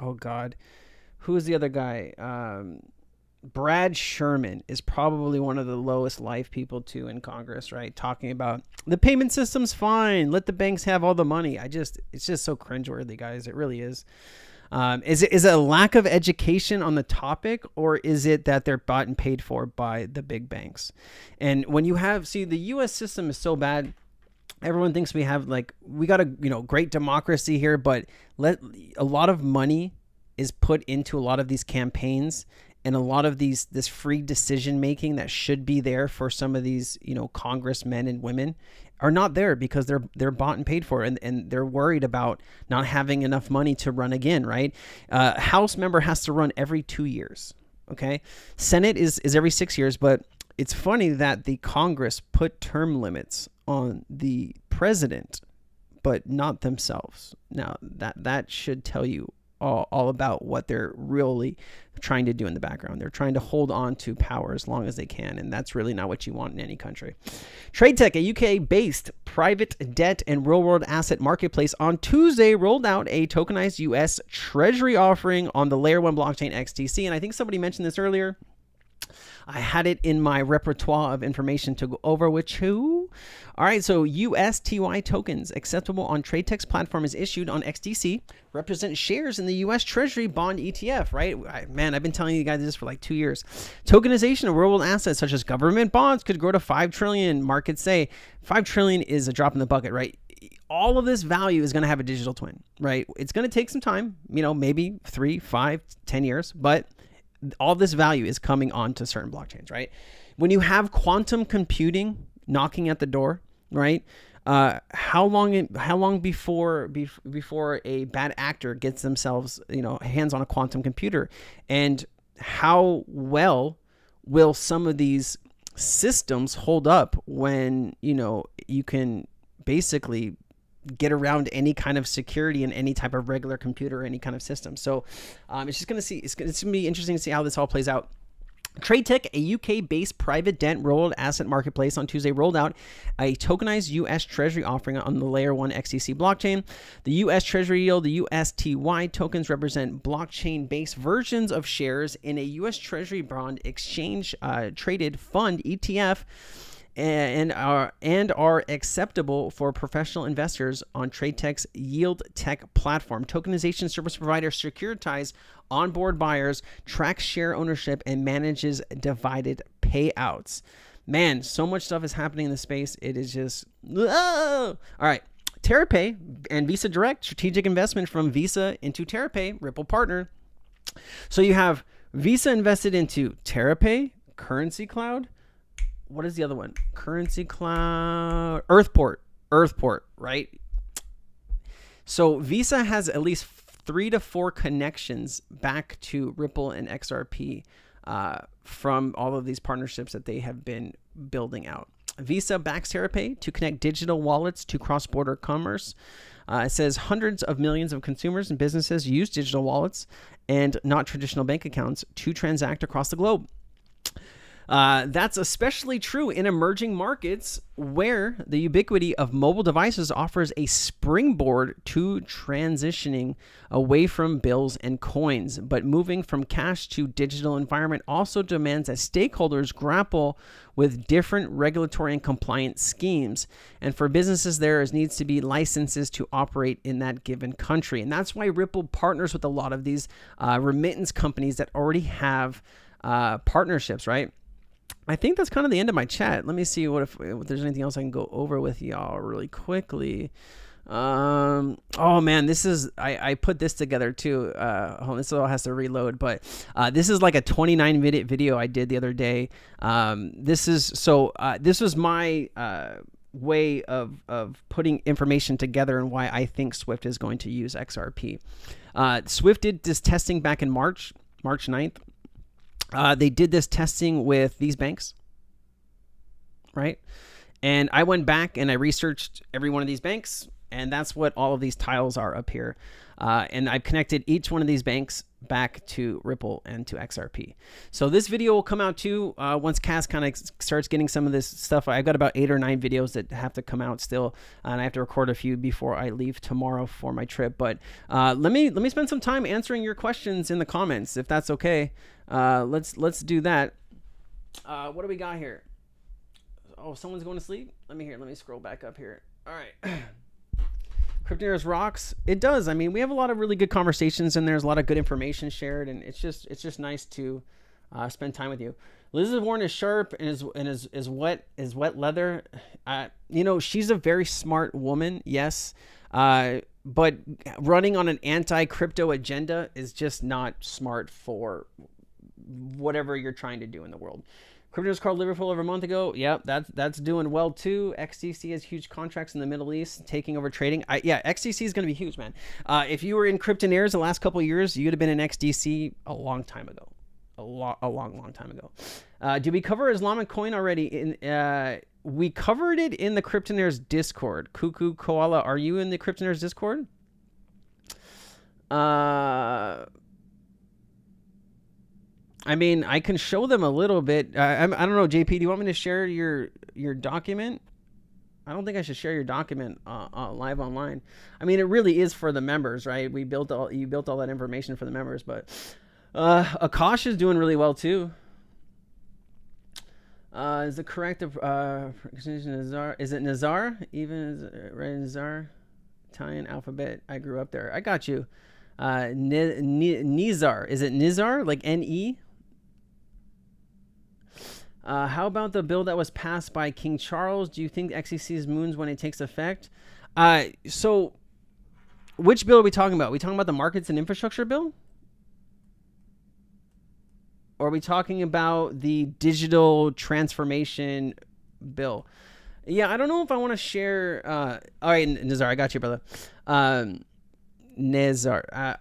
oh God, who's the other guy? Brad Sherman is probably one of the lowest life people too in Congress, right? Talking about the payment system's fine, let the banks have all the money. It's just so cringeworthy, guys. It really is. Is it a lack of education on the topic, or is it that they're bought and paid for by the big banks? And when you the U.S. system is so bad. Everyone thinks we got a great democracy here, but let a lot of money is put into a lot of these campaigns and a lot of this free decision making that should be there for some of these, congressmen and women are not there because they're bought and paid for, and they're worried about not having enough money to run again, right? House member has to run every 2 years. Okay. Senate is every 6 years, but it's funny that the Congress put term limits on the president, but not themselves. Now that should tell you all about what they're really trying to do in the background. They're trying to hold on to power as long as they can, and that's really not what you want in any country. TradeTech, a UK-based private debt and real-world asset marketplace, on Tuesday rolled out a tokenized US Treasury offering on the Layer 1 blockchain XTC, and I think somebody mentioned this earlier. I had it in my repertoire of information to go over with you. All right, so USTY tokens acceptable on TradeTech's platform is issued on XTC, represent shares in the US Treasury bond ETF, right? Man, I've been telling you guys this for like 2 years. Tokenization of real-world assets such as government bonds could grow to 5 trillion. Markets say 5 trillion is a drop in the bucket, right? All of this value is going to have a digital twin, right? It's going to take some time, maybe 3, 5, 10 years, but all this value is coming onto certain blockchains, right? When you have quantum computing knocking at the door, right? How long before a bad actor gets themselves, hands on a quantum computer, and how well will some of these systems hold up when you can basically get around any kind of security in any type of regular computer or any kind of system. So it's going to be interesting to see how this all plays out. TradeTech, a UK-based private debt rolled asset marketplace, on Tuesday rolled out a tokenized U.S. Treasury offering on the Layer 1 XTC blockchain. The U.S. Treasury yield, the USTY tokens, represent blockchain-based versions of shares in a U.S. Treasury bond exchange-traded fund ETF, and are acceptable for professional investors on TradeTech's Yield Tech platform. Tokenization service provider Securitize onboard buyers, tracks share ownership, and manages divided payouts. Man, so much stuff is happening in the space. It is just... All right. TerraPay and Visa Direct, strategic investment from Visa into TerraPay, Ripple partner. So you have Visa invested into TerraPay, Currency Cloud. What is the other one? Currency Cloud, Earthport, right? So Visa has at least 3 to 4 connections back to Ripple and XRP from all of these partnerships that they have been building out. Visa backs TerraPay to connect digital wallets to cross-border commerce. It says hundreds of millions of consumers and businesses use digital wallets and not traditional bank accounts to transact across the globe. That's especially true in emerging markets where the ubiquity of mobile devices offers a springboard to transitioning away from bills and coins. But moving from cash to digital environment also demands that stakeholders grapple with different regulatory and compliance schemes. And for businesses, there needs to be licenses to operate in that given country. And that's why Ripple partners with a lot of these remittance companies that already have partnerships, right? I think that's kind of the end of my chat. Let me see if there's anything else I can go over with y'all really quickly. Oh man, this is, I put this together too. Hold on, this all has to reload, but this is like a 29-minute video I did the other day. This was my way of putting information together and why I think Swift is going to use XRP. Swift did this testing back in March 9th. They did this testing with these banks, right? And I went back and I researched every one of these banks, and that's what all of these tiles are up here. And I've connected each one of these banks back to Ripple and to XRP. So this video will come out too once Cass kind of starts getting some of this stuff. I've got about 8 or 9 videos that have to come out still, and I have to record a few before I leave tomorrow for my trip. But let me spend some time answering your questions in the comments, if that's okay. Let's do that. What do we got here? Oh, someone's going to sleep? Let me scroll back up here. All right. Cryptoneers rocks. It does. I mean, we have a lot of really good conversations, and there's a lot of good information shared, and it's just nice to spend time with you. Elizabeth Warren is sharp and is wet leather. She's a very smart woman, yes. but running on an anti-crypto agenda is just not smart for whatever you're trying to do in the world. Crypto's called Liverpool over a month ago. Yep, that's doing well too. XTC has huge contracts in the Middle East, taking over trading. Yeah, XTC is going to be huge, man. If you were in Kryptonaires the last couple of years, you'd have been in XDC a long time ago. A long time ago. Did we cover Islamic coin already? We covered it in the Kryptonaires Discord. Cuckoo Koala, are you in the Kryptonaires Discord? I mean, I can show them a little bit. I don't know, JP, do you want me to share your document? I don't think I should share your document live online. I mean, it really is for the members, right? You built all that information for the members, but Akash is doing really well too. Is it correct? Nazar? Is it Nazar? Even is it right? Nazar? Italian alphabet. I grew up there. I got you. Nizar. Is it Nizar? Like N-E? How about the bill that was passed by King Charles? Do you think XCC's moons when it takes effect? So which bill are we talking about? Are we talking about the markets and infrastructure bill? Or are we talking about the digital transformation bill? Yeah, I don't know if I want to share. All right, Nazar, I got you, brother. Nazar,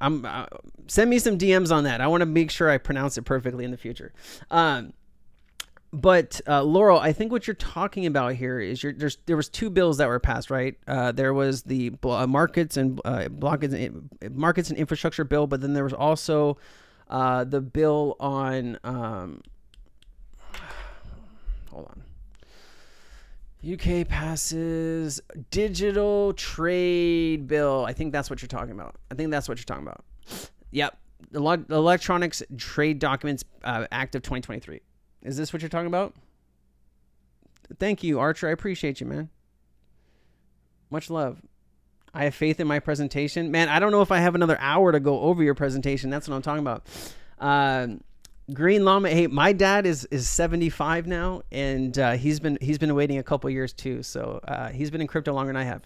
send me some DMs on that. I want to make sure I pronounce it perfectly in the future. But Laurel, I think what you're talking about here is there was two bills that were passed, right? There was the markets and infrastructure bill, but then there was also the bill on hold on. UK passes digital trade bill. I think that's what you're talking about. Yep. The Electronics Trade Documents Act of 2023. Is this what you're talking about? Thank you, Archer. I appreciate you, man. Much love. I have faith in my presentation. Man, I don't know if I have another hour to go over your presentation. That's what I'm talking about. Green Llama. Hey, my dad is 75 now, and he's been waiting a couple years too. So he's been in crypto longer than I have.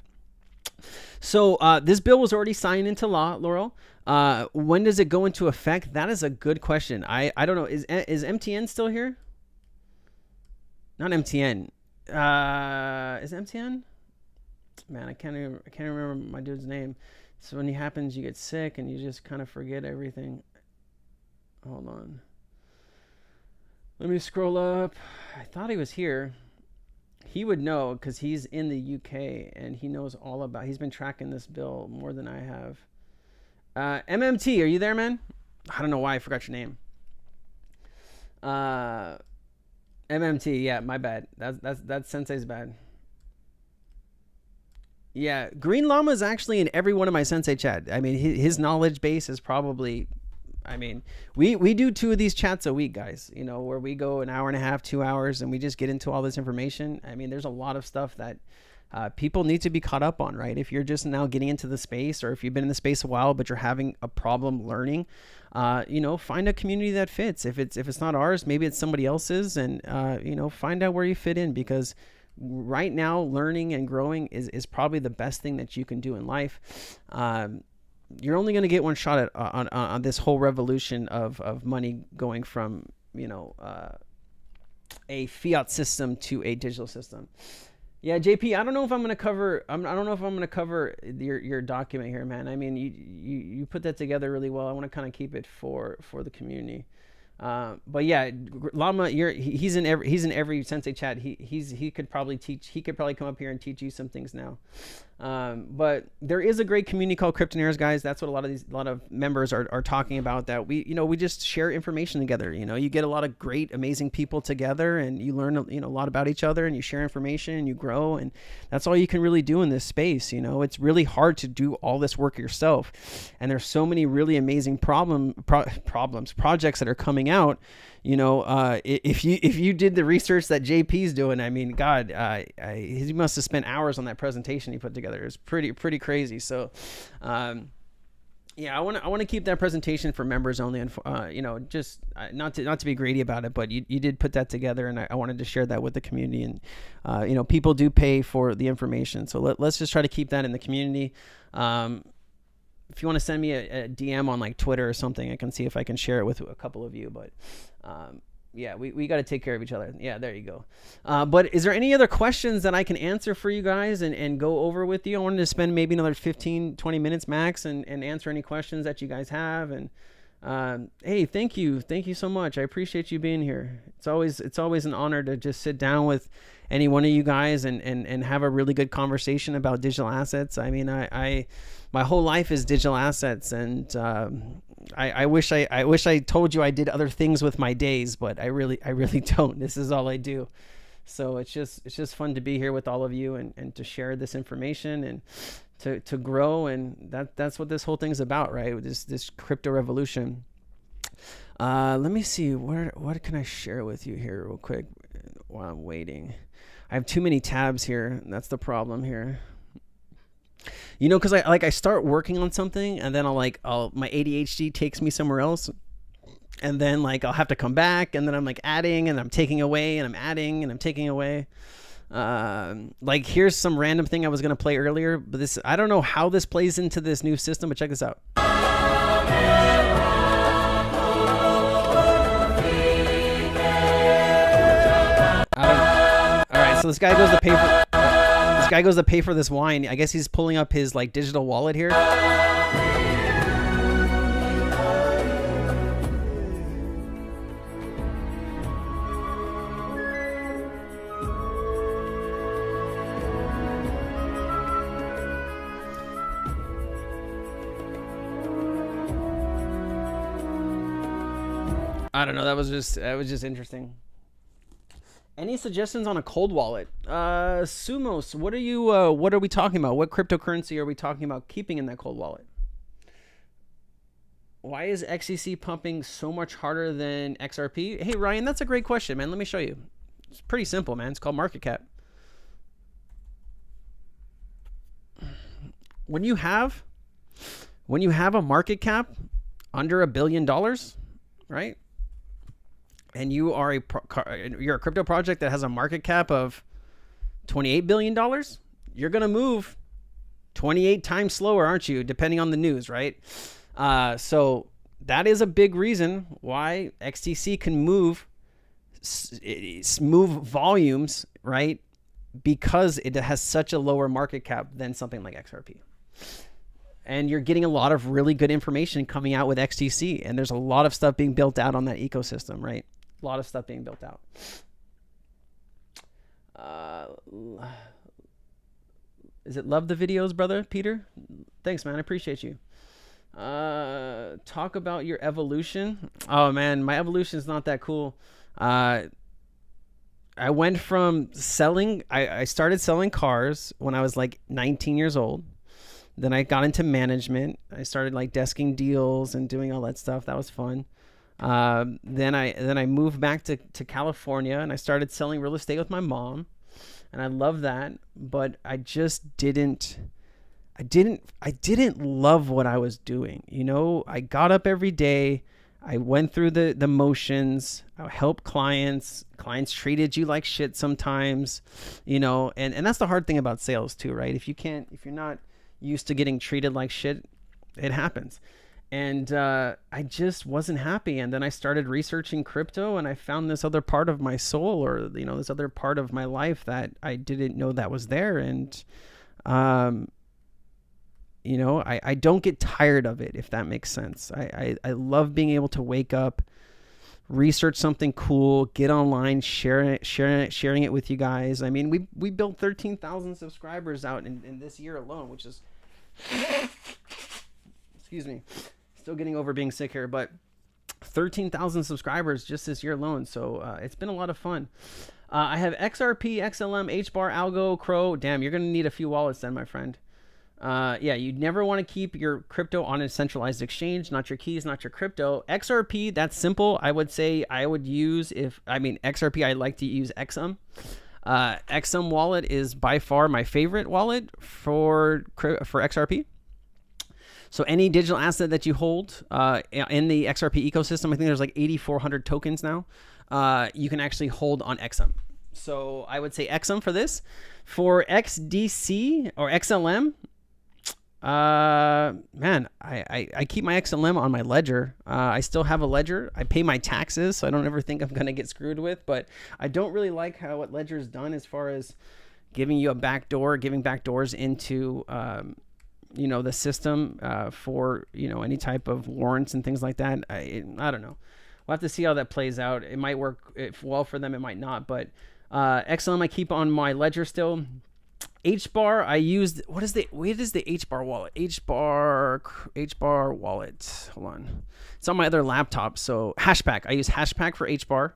So this bill was already signed into law, Laurel. When does it go into effect? That is a good question. I don't know. Is MTN still here? Not MTN. Is it MTN? Man, I can't remember my dude's name. So when it happens, you get sick and you just kind of forget everything. Hold on. Let me scroll up. I thought he was here. He would know because he's in the UK and he knows all about. He's been tracking this bill more than I have. MMT, are you there, man? I don't know why I forgot your name. MMT, yeah, my bad. That's Sensei's bad. Yeah, Green Llama is actually in every one of my Sensei chat. I mean, his knowledge base is probably. I mean, we do 2 of these chats a week, guys, you know, where we go an hour and a half, 2 hours, and we just get into all this information. I mean, there's a lot of stuff that people need to be caught up on, right? If you're just now getting into the space, or if you've been in the space a while, but you're having a problem learning, you know, find a community that fits. If it's not ours, maybe it's somebody else's, and, you know, find out where you fit in, because right now learning and growing is probably the best thing that you can do in life. You're only going to get one shot at on this whole revolution of money going from, you know, a fiat system to a digital system. Yeah, JP, I don't know if I'm going to cover. I don't know if I'm going to cover your document here, man. I mean, you put that together really well. I want to kind of keep it for the community. But yeah, Llama, he's in every Sensei chat. He could probably teach. He could probably come up here and teach you some things now. But there is a great community called Kryptonaires, guys. That's what a lot of members are talking about. That we just share information together. You know, you get a lot of great, amazing people together, and you learn a lot about each other, and you share information, and you grow, and that's all you can really do in this space. You know, it's really hard to do all this work yourself, and there's so many really amazing projects that are coming out. You know, if you did the research that JP's doing, I mean, God, he must have spent hours on that presentation he put together. It's pretty crazy. So, Yeah, I want to keep that presentation for members only, and you know, just not to be greedy about it, but you did put that together, and I wanted to share that with the community. And you know, people do pay for the information, so let's just try to keep that in the community. If you want to send me a DM on like Twitter or something, I can see if I can share it with a couple of you. But yeah, we got to take care of each other. Yeah, there you go. But is there any other questions that I can answer for you guys and go over with you? I wanted to spend maybe another 15-20 minutes max and answer any questions that you guys have. And hey, thank you so much. I appreciate you being here. It's always an honor to just sit down with any one of you guys and have a really good conversation about digital assets. I mean, my whole life is digital assets, and I wish I told you I did other things with my days, but I really don't. This is all I do. So it's just fun to be here with all of you and to share this information and to grow, and that's what this whole thing's about, right? This crypto revolution. Let me see, what can I share with you here real quick while I'm waiting. I have too many tabs here. That's the problem here. You know, because I start working on something, and then my ADHD takes me somewhere else, and then like I'll have to come back, and then I'm like adding, and I'm taking away, and I'm adding, and I'm taking away. Like here's some random thing I was gonna play earlier, but I don't know how this plays into this new system, but check this out. So this guy goes to pay for this wine. I guess he's pulling up his like digital wallet here. I don't know. That was just interesting. Any suggestions on a cold wallet? Sumos, what are we talking about? What cryptocurrency are we talking about keeping in that cold wallet? Why is XCC pumping so much harder than XRP? Hey, Ryan, that's a great question, man. Let me show you. It's pretty simple, man. It's called market cap. When you have a market cap under $1 billion, right? And you're a crypto project that has a market cap of $28 billion, you're going to move 28 times slower, aren't you? Depending on the news, right? So that is a big reason why XTC can move volumes, right? Because it has such a lower market cap than something like XRP. And you're getting a lot of really good information coming out with XTC. And there's a lot of stuff being built out on that ecosystem, right? A lot of stuff being built out. Is it love the videos, brother Peter? Thanks, man. I appreciate you. Talk about your evolution. Oh man, my evolution is not that cool. I went from selling, I started selling cars when I was like 19 years old. Then I got into management. I started like desking deals and doing all that stuff. That was fun. Then I moved back to California, and I started selling real estate with my mom, and I love that, but I just didn't love what I was doing. You know, I got up every day. I went through the motions. I helped clients. Clients treated you like shit sometimes, you know, and that's the hard thing about sales too, right? If you're not used to getting treated like shit, it happens. And I just wasn't happy. And then I started researching crypto, and I found this other part of my soul, or, you know, this other part of my life that I didn't know that was there. And, you know, I don't get tired of it, if that makes sense. I love being able to wake up, research something cool, get online, sharing it with you guys. I mean, we built 13,000 subscribers out in this year alone, which is, excuse me, still getting over being sick here, but 13,000 subscribers just this year alone. So it's been a lot of fun. I have XRP, XLM, HBAR, Algo, Crow. Damn, you're going to need a few wallets then, my friend. Yeah, you'd never want to keep your crypto on a centralized exchange, not your keys, not your crypto. XRP, that's simple. I would say I would use, XRP, I like to use XM. XM wallet is by far my favorite wallet for XRP. So any digital asset that you hold in the XRP ecosystem, I think there's like 8,400 tokens now, you can actually hold on XM. So I would say XM for this. For XDC or XLM, man, I keep my XLM on my ledger. I still have a ledger. I pay my taxes, so I don't ever think I'm going to get screwed with. But I don't really like what Ledger's done as far as giving you a backdoor, giving backdoors into you know, the system for, you know, any type of warrants and things like that. I don't know. We'll have to see how that plays out. It might work well for them. It might not. But XLM I keep on my ledger still. HBAR I used. What is the HBAR wallet? HBAR wallet. Hold on. It's on my other laptop. So Hashpack. I use Hashpack for HBAR.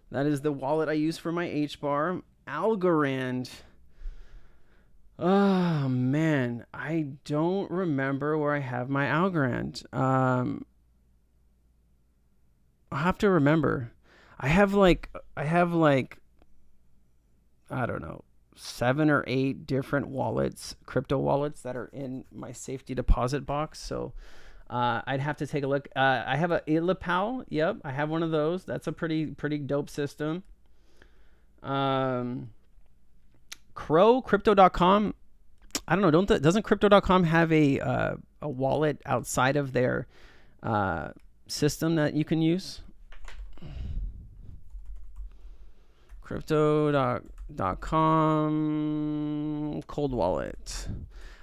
That is the wallet I use for my HBAR. Algorand. Oh man, I don't remember where I have my Algorand. I'll have to remember. I have like I don't know, 7 or 8 different wallets, crypto wallets that are in my safety deposit box. So I'd have to take a look. I have a Illipal. Yep, I have one of those. That's a pretty dope system. Crypto.com. I don't know. Doesn't Crypto.com have a wallet outside of their system that you can use? Crypto.com cold wallet.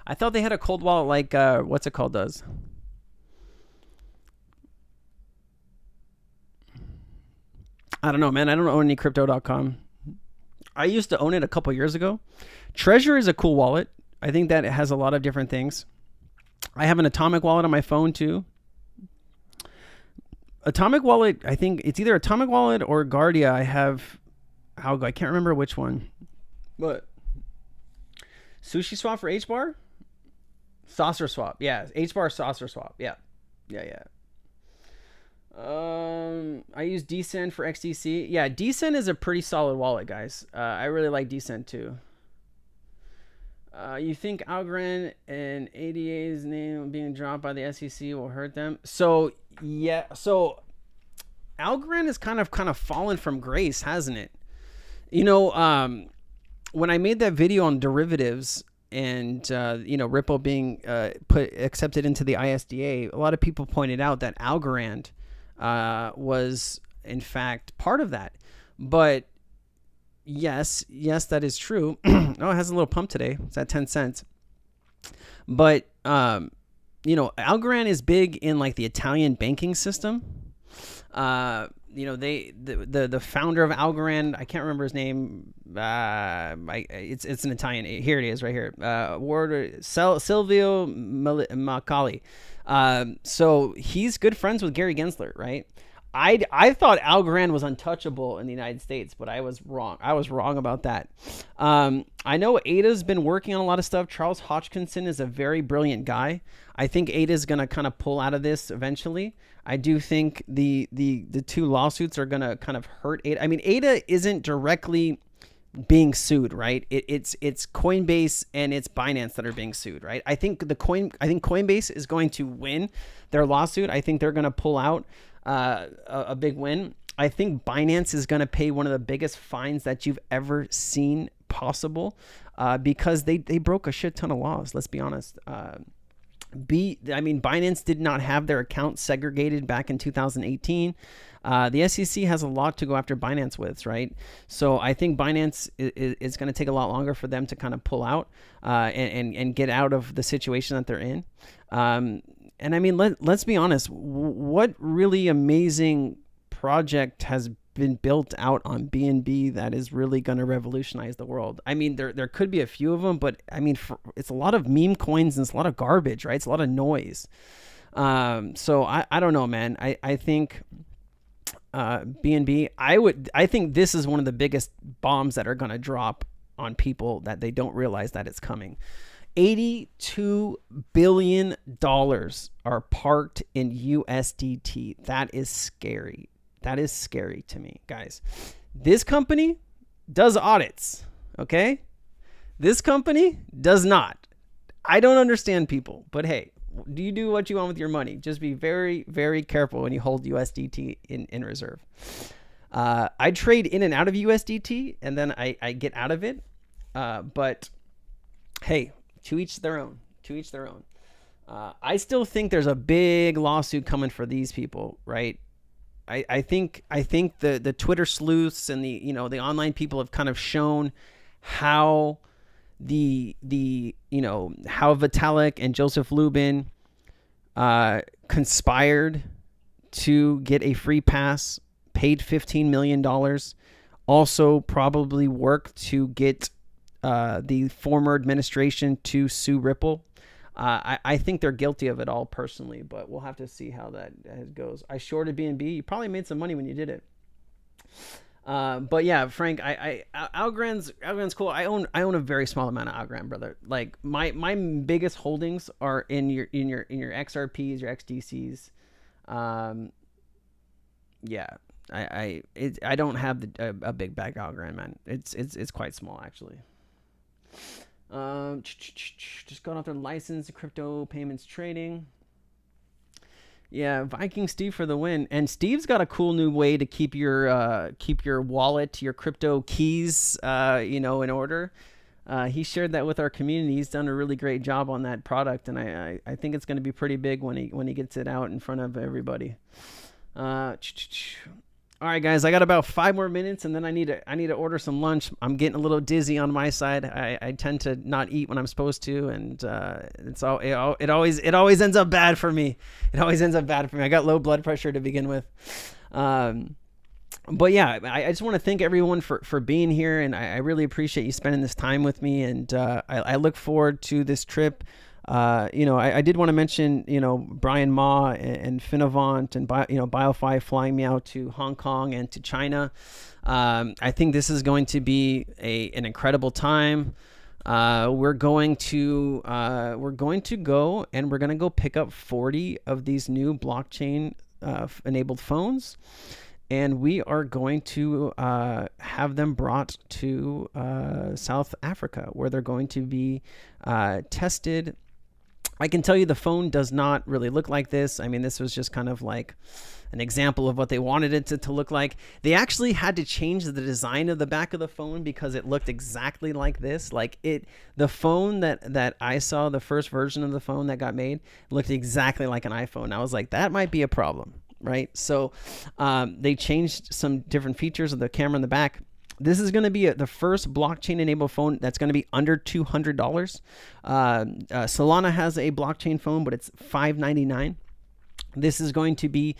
I thought they had a cold wallet like what's it called does. I don't know, man. I don't own any Crypto.com. I used to own it a couple years ago. Treasure is a cool wallet. I think that it has a lot of different things. I have an Atomic wallet on my phone too. Atomic wallet, I think it's either Atomic wallet or Guardia. I have Algo. I can't remember which one. But Sushi Swap for HBAR? Saucer Swap. Yeah, HBAR Saucer Swap. Yeah. I use Decent for XDC. Yeah, Decent is a pretty solid wallet, guys. I really like Decent too. You think Algorand and ADA's name being dropped by the SEC will hurt them? So yeah, so Algorand has kind of fallen from grace, hasn't it? You know, when I made that video on derivatives and you know, Ripple being accepted into the ISDA, a lot of people pointed out that Algorand was in fact part of that. But yes, that is true. Oh, it has a little pump today. It's at 10 cents. But you know, Algorand is big in like the Italian banking system. You know, the founder of Algorand, I can't remember his name. It's an Italian. Here it is, right here. Silvio Macali. So he's good friends with Gary Gensler, right? I thought Algorand was untouchable in the United States, but I was wrong. I was wrong about that. I know Ada's been working on a lot of stuff. Charles Hodgkinson is a very brilliant guy. I think Ada's going to kind of pull out of this eventually. I do think the 2 lawsuits are going to kind of hurt Ada. I mean, Ada isn't directly being sued, right? It's Coinbase and it's Binance that are being sued, right? I think Coinbase is going to win their lawsuit. I think they're going to pull out a big win. I think Binance is going to pay one of the biggest fines that you've ever seen possible because they broke a shit ton of laws. Let's be honest. Binance did not have their accounts segregated back in 2018. The SEC has a lot to go after Binance with, right? So I think Binance is going to take a lot longer for them to kind of pull out and get out of the situation that they're in. And I mean, let's be honest, what really amazing project has been built out on BNB that is really going to revolutionize the world? I mean, there could be a few of them, but I mean, it's a lot of meme coins and it's a lot of garbage, right? It's a lot of noise. So I don't know, man. I think BNB, I think this is one of the biggest bombs that are going to drop on people that they don't realize that it's coming. $82 billion are parked in USDT. That is scary. That is scary to me, guys. This company does audits, okay? This company does not. I don't understand people, but hey, do you do what you want with your money? Just be very, very careful when you hold USDT in reserve. I trade in and out of USDT, and then I get out of it. But hey, to each their own. To each their own. I still think there's a big lawsuit coming for these people, right? I think the Twitter sleuths and the online people have kind of shown how how Vitalik and Joseph Lubin conspired to get a free pass, paid $15 million, also probably worked to get the former administration to sue Ripple. I think they're guilty of it all personally, but we'll have to see how that goes. I shorted BNB. You probably made some money when you did it. But yeah, Frank, Algorand's cool. I own a very small amount of Algorand, brother. Like my biggest holdings are in your XRPs, your XDCs. Yeah, I don't have a big bag of Algorand, man. It's quite small actually. Just going off their license, crypto payments trading. Yeah, Viking Steve for the win. And Steve's got a cool new way to keep your wallet, your crypto keys, in order. He shared that with our community. He's done a really great job on that product, and I think it's going to be pretty big when he gets it out in front of everybody. All right, guys, I got about 5 more minutes, and then I need to order some lunch. I'm getting a little dizzy on my side. I tend to not eat when I'm supposed to, and it always ends up bad for me. It always ends up bad for me. I got low blood pressure to begin with. But yeah, I just want to thank everyone for being here, and I really appreciate you spending this time with me, and I look forward to this trip. I did want to mention, Brian Ma and Finavant and BioFi flying me out to Hong Kong and to China. I think this is going to be an incredible time. We're going to go and we're going to go pick up 40 of these new blockchain enabled phones. And we are going to have them brought to South Africa, where they're going to be tested. I can tell you the phone does not really look like this. I mean, this was just kind of like an example of what they wanted it to look like. They actually had to change the design of the back of the phone because it looked exactly like this. The phone that I saw, the first version of the phone that got made, looked exactly like an iPhone. I was like, that might be a problem, right? So they changed some different features of the camera in the back. This is going to be the first blockchain-enabled phone that's going to be under $200. Solana has a blockchain phone, but it's $599. This is going to be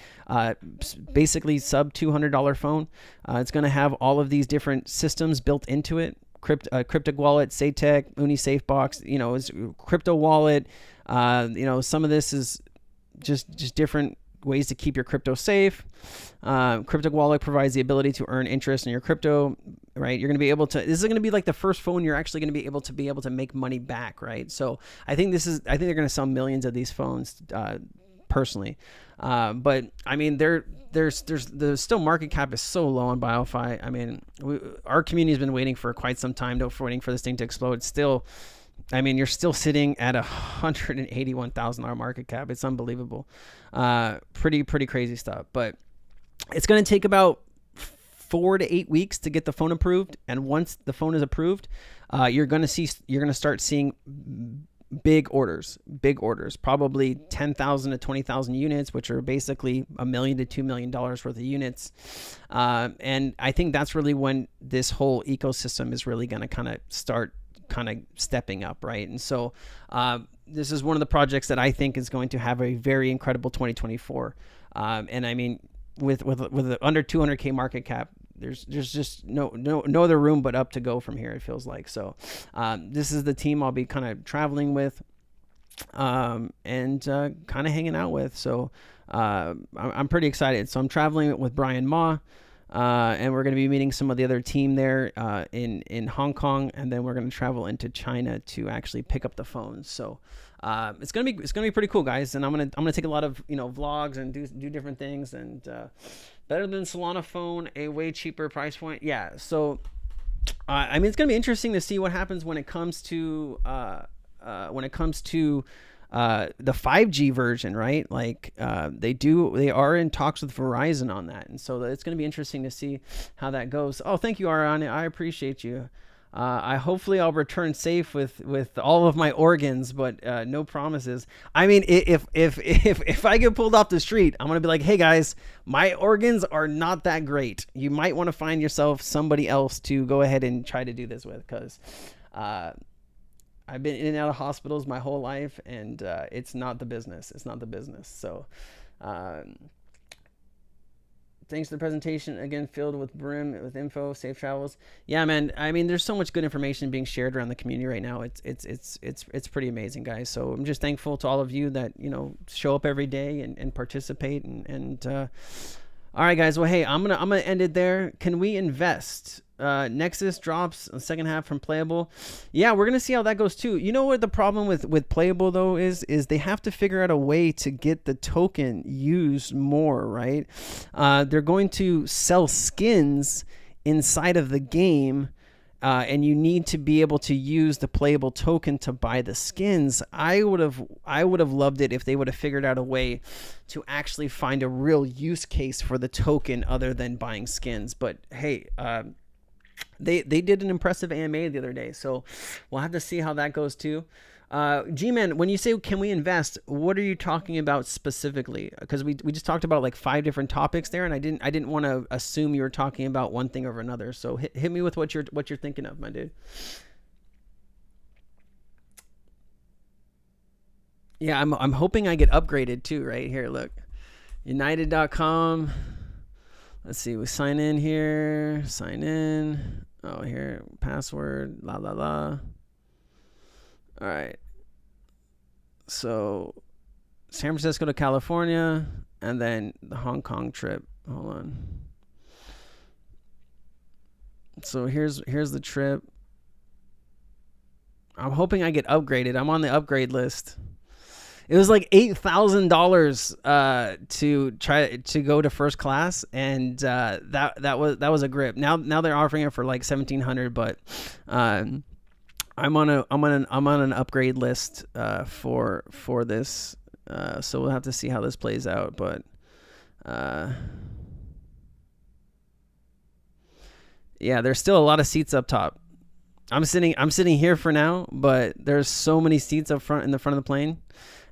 basically sub $200 phone. It's going to have all of these different systems built into it. Cryptic wallet, Saitec, UniSafeBox, is crypto wallet. Some of this is just different ways to keep your crypto safe. Cryptic wallet provides the ability to earn interest in your crypto, right? You're going to be able to, this is going to be like the first phone you're actually going to be able to make money back, right? So I think they're going to sell millions of these phones, personally. But I mean, there's the still market cap is so low on BioFi. I mean, our community has been waiting for quite some time waiting for this thing to explode. It's still, I mean, you're still sitting at $181,000 market cap. It's unbelievable. Pretty crazy stuff. But it's going to take about 4 to 8 weeks to get the phone approved. And once the phone is approved, you're going to start seeing big orders, probably 10,000 to 20,000 units, which are basically $1 million to $2 million worth of units. And I think that's really when this whole ecosystem is really going to kind of start stepping up, right? And so this is one of the projects that I think is going to have a very incredible 2024. And I mean, with under 200K market cap, there's just no other room but up to go from here, it feels like. So this is the team I'll be kind of traveling with and kind of hanging out with. So I'm pretty excited. So I'm traveling with Brian Ma. And we're going to be meeting some of the other team there in Hong Kong, and then we're going to travel into China to actually pick up the phones. So it's going to be pretty cool, guys. And I'm going to take a lot of vlogs and do different things. And better than Solana phone, a way cheaper price point. Yeah. So I mean, it's going to be interesting to see what happens when it comes to when it comes to the 5G version, right? Like they are in talks with Verizon on that, and so it's going to be interesting to see how that goes. Oh, thank you, Ariane. I appreciate you. Hopefully I'll return safe with all of my organs, but no promises. I mean, if I get pulled off the street, I'm gonna be like, hey guys, my organs are not that great. You might want to find yourself somebody else to go ahead and try to do this with, because I've been in and out of hospitals my whole life, and it's not the business. It's not the business. So thanks to the presentation, again, filled with brim with info, safe travels. Yeah, man. I mean, there's so much good information being shared around the community right now. It's pretty amazing, guys. So I'm just thankful to all of you that, you know, show up every day and participate. And all right, guys. Well, hey, I'm gonna end it there. Can we invest? Nexus drops the second half from Playable. Yeah, we're gonna see how that goes too. You know what the problem with Playable though is they have to figure out a way to get the token used more, right? They're going to sell skins inside of the game, and you need to be able to use the Playable token to buy the skins. I would have loved it if they would have figured out a way to actually find a real use case for the token other than buying skins. But hey, they did an impressive AMA the other day, so we'll have to see how that goes too. G-Man, when you say can we invest, what are you talking about specifically? Because we just talked about like 5 different topics there, and I didn't want to assume you were talking about one thing over another. So hit me with what you're thinking of, my dude. Yeah, I'm hoping I get upgraded too. Right here, look, United.com. Let's see, we sign in here, sign in. Oh, here, password, la, la, la. All right. So San Francisco to California, and then the Hong Kong trip. Hold on. So here's the trip. I'm hoping I get upgraded. I'm on the upgrade list. It was like $8,000 to try to go to first class, and that was a grip. Now they're offering it for like $1,700, but I'm on an upgrade list for this, so we'll have to see how this plays out. But yeah, there's still a lot of seats up top. I'm sitting here for now, but there's so many seats up front in the front of the plane.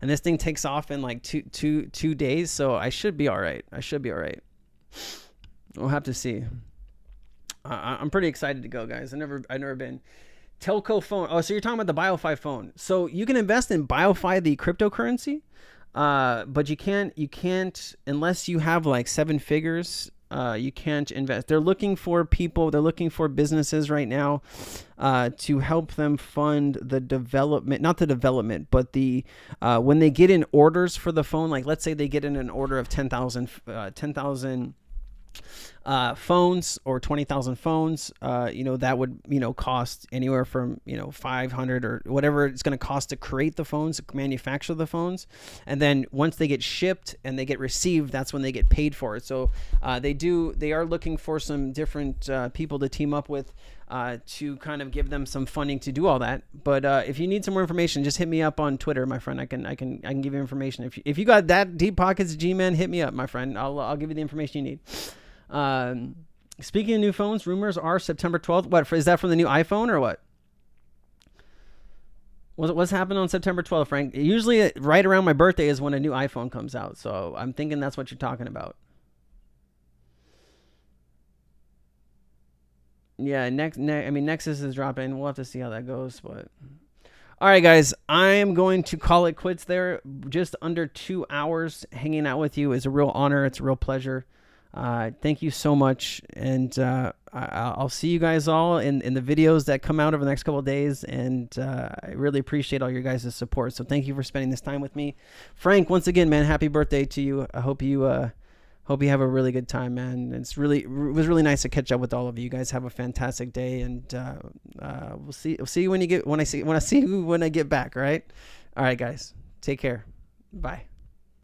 And this thing takes off in like two days, so I should be all right. We'll have to see. I'm pretty excited to go, guys. I've never been. Telco phone. Oh, so you're talking about the BioFi phone. So you can invest in BioFi, the cryptocurrency, but you can't unless you have like 7 figures. You can't invest. They're looking for people. They're looking for businesses right now to help them fund the development, not the development, but the when they get in orders for the phone. Like let's say they get in an order of 10,000 phones or 20,000 phones, that would, cost anywhere from, 500 or whatever it's going to cost to create the phones, manufacture the phones. And then once they get shipped and they get received, that's when they get paid for it. So they are looking for some different people to team up with to kind of give them some funding to do all that. But if you need some more information, just hit me up on Twitter, my friend. I can give you information. If you got that deep pockets, G-Man, hit me up, my friend. I'll give you the information you need. Speaking of new phones, rumors are September 12th. What is that, from the new iPhone or what? What's happened on September 12th, Frank? Usually right around my birthday is when a new iPhone comes out. So I'm thinking that's what you're talking about. Yeah, Nexus is dropping. We'll have to see how that goes, but all right, guys, I am going to call it quits there. Just under 2 hours hanging out with you is a real honor. It's a real pleasure. Thank you so much, and I'll see you guys all in the videos that come out over the next couple of days, and I really appreciate all your guys' support. So thank you for spending this time with me. Frank, once again, man, happy birthday to you. I hope you have a really good time, man. It was really nice to catch up with all of you. You guys have a fantastic day, and we'll see you when I see you when I get back. All right, guys, take care. Bye.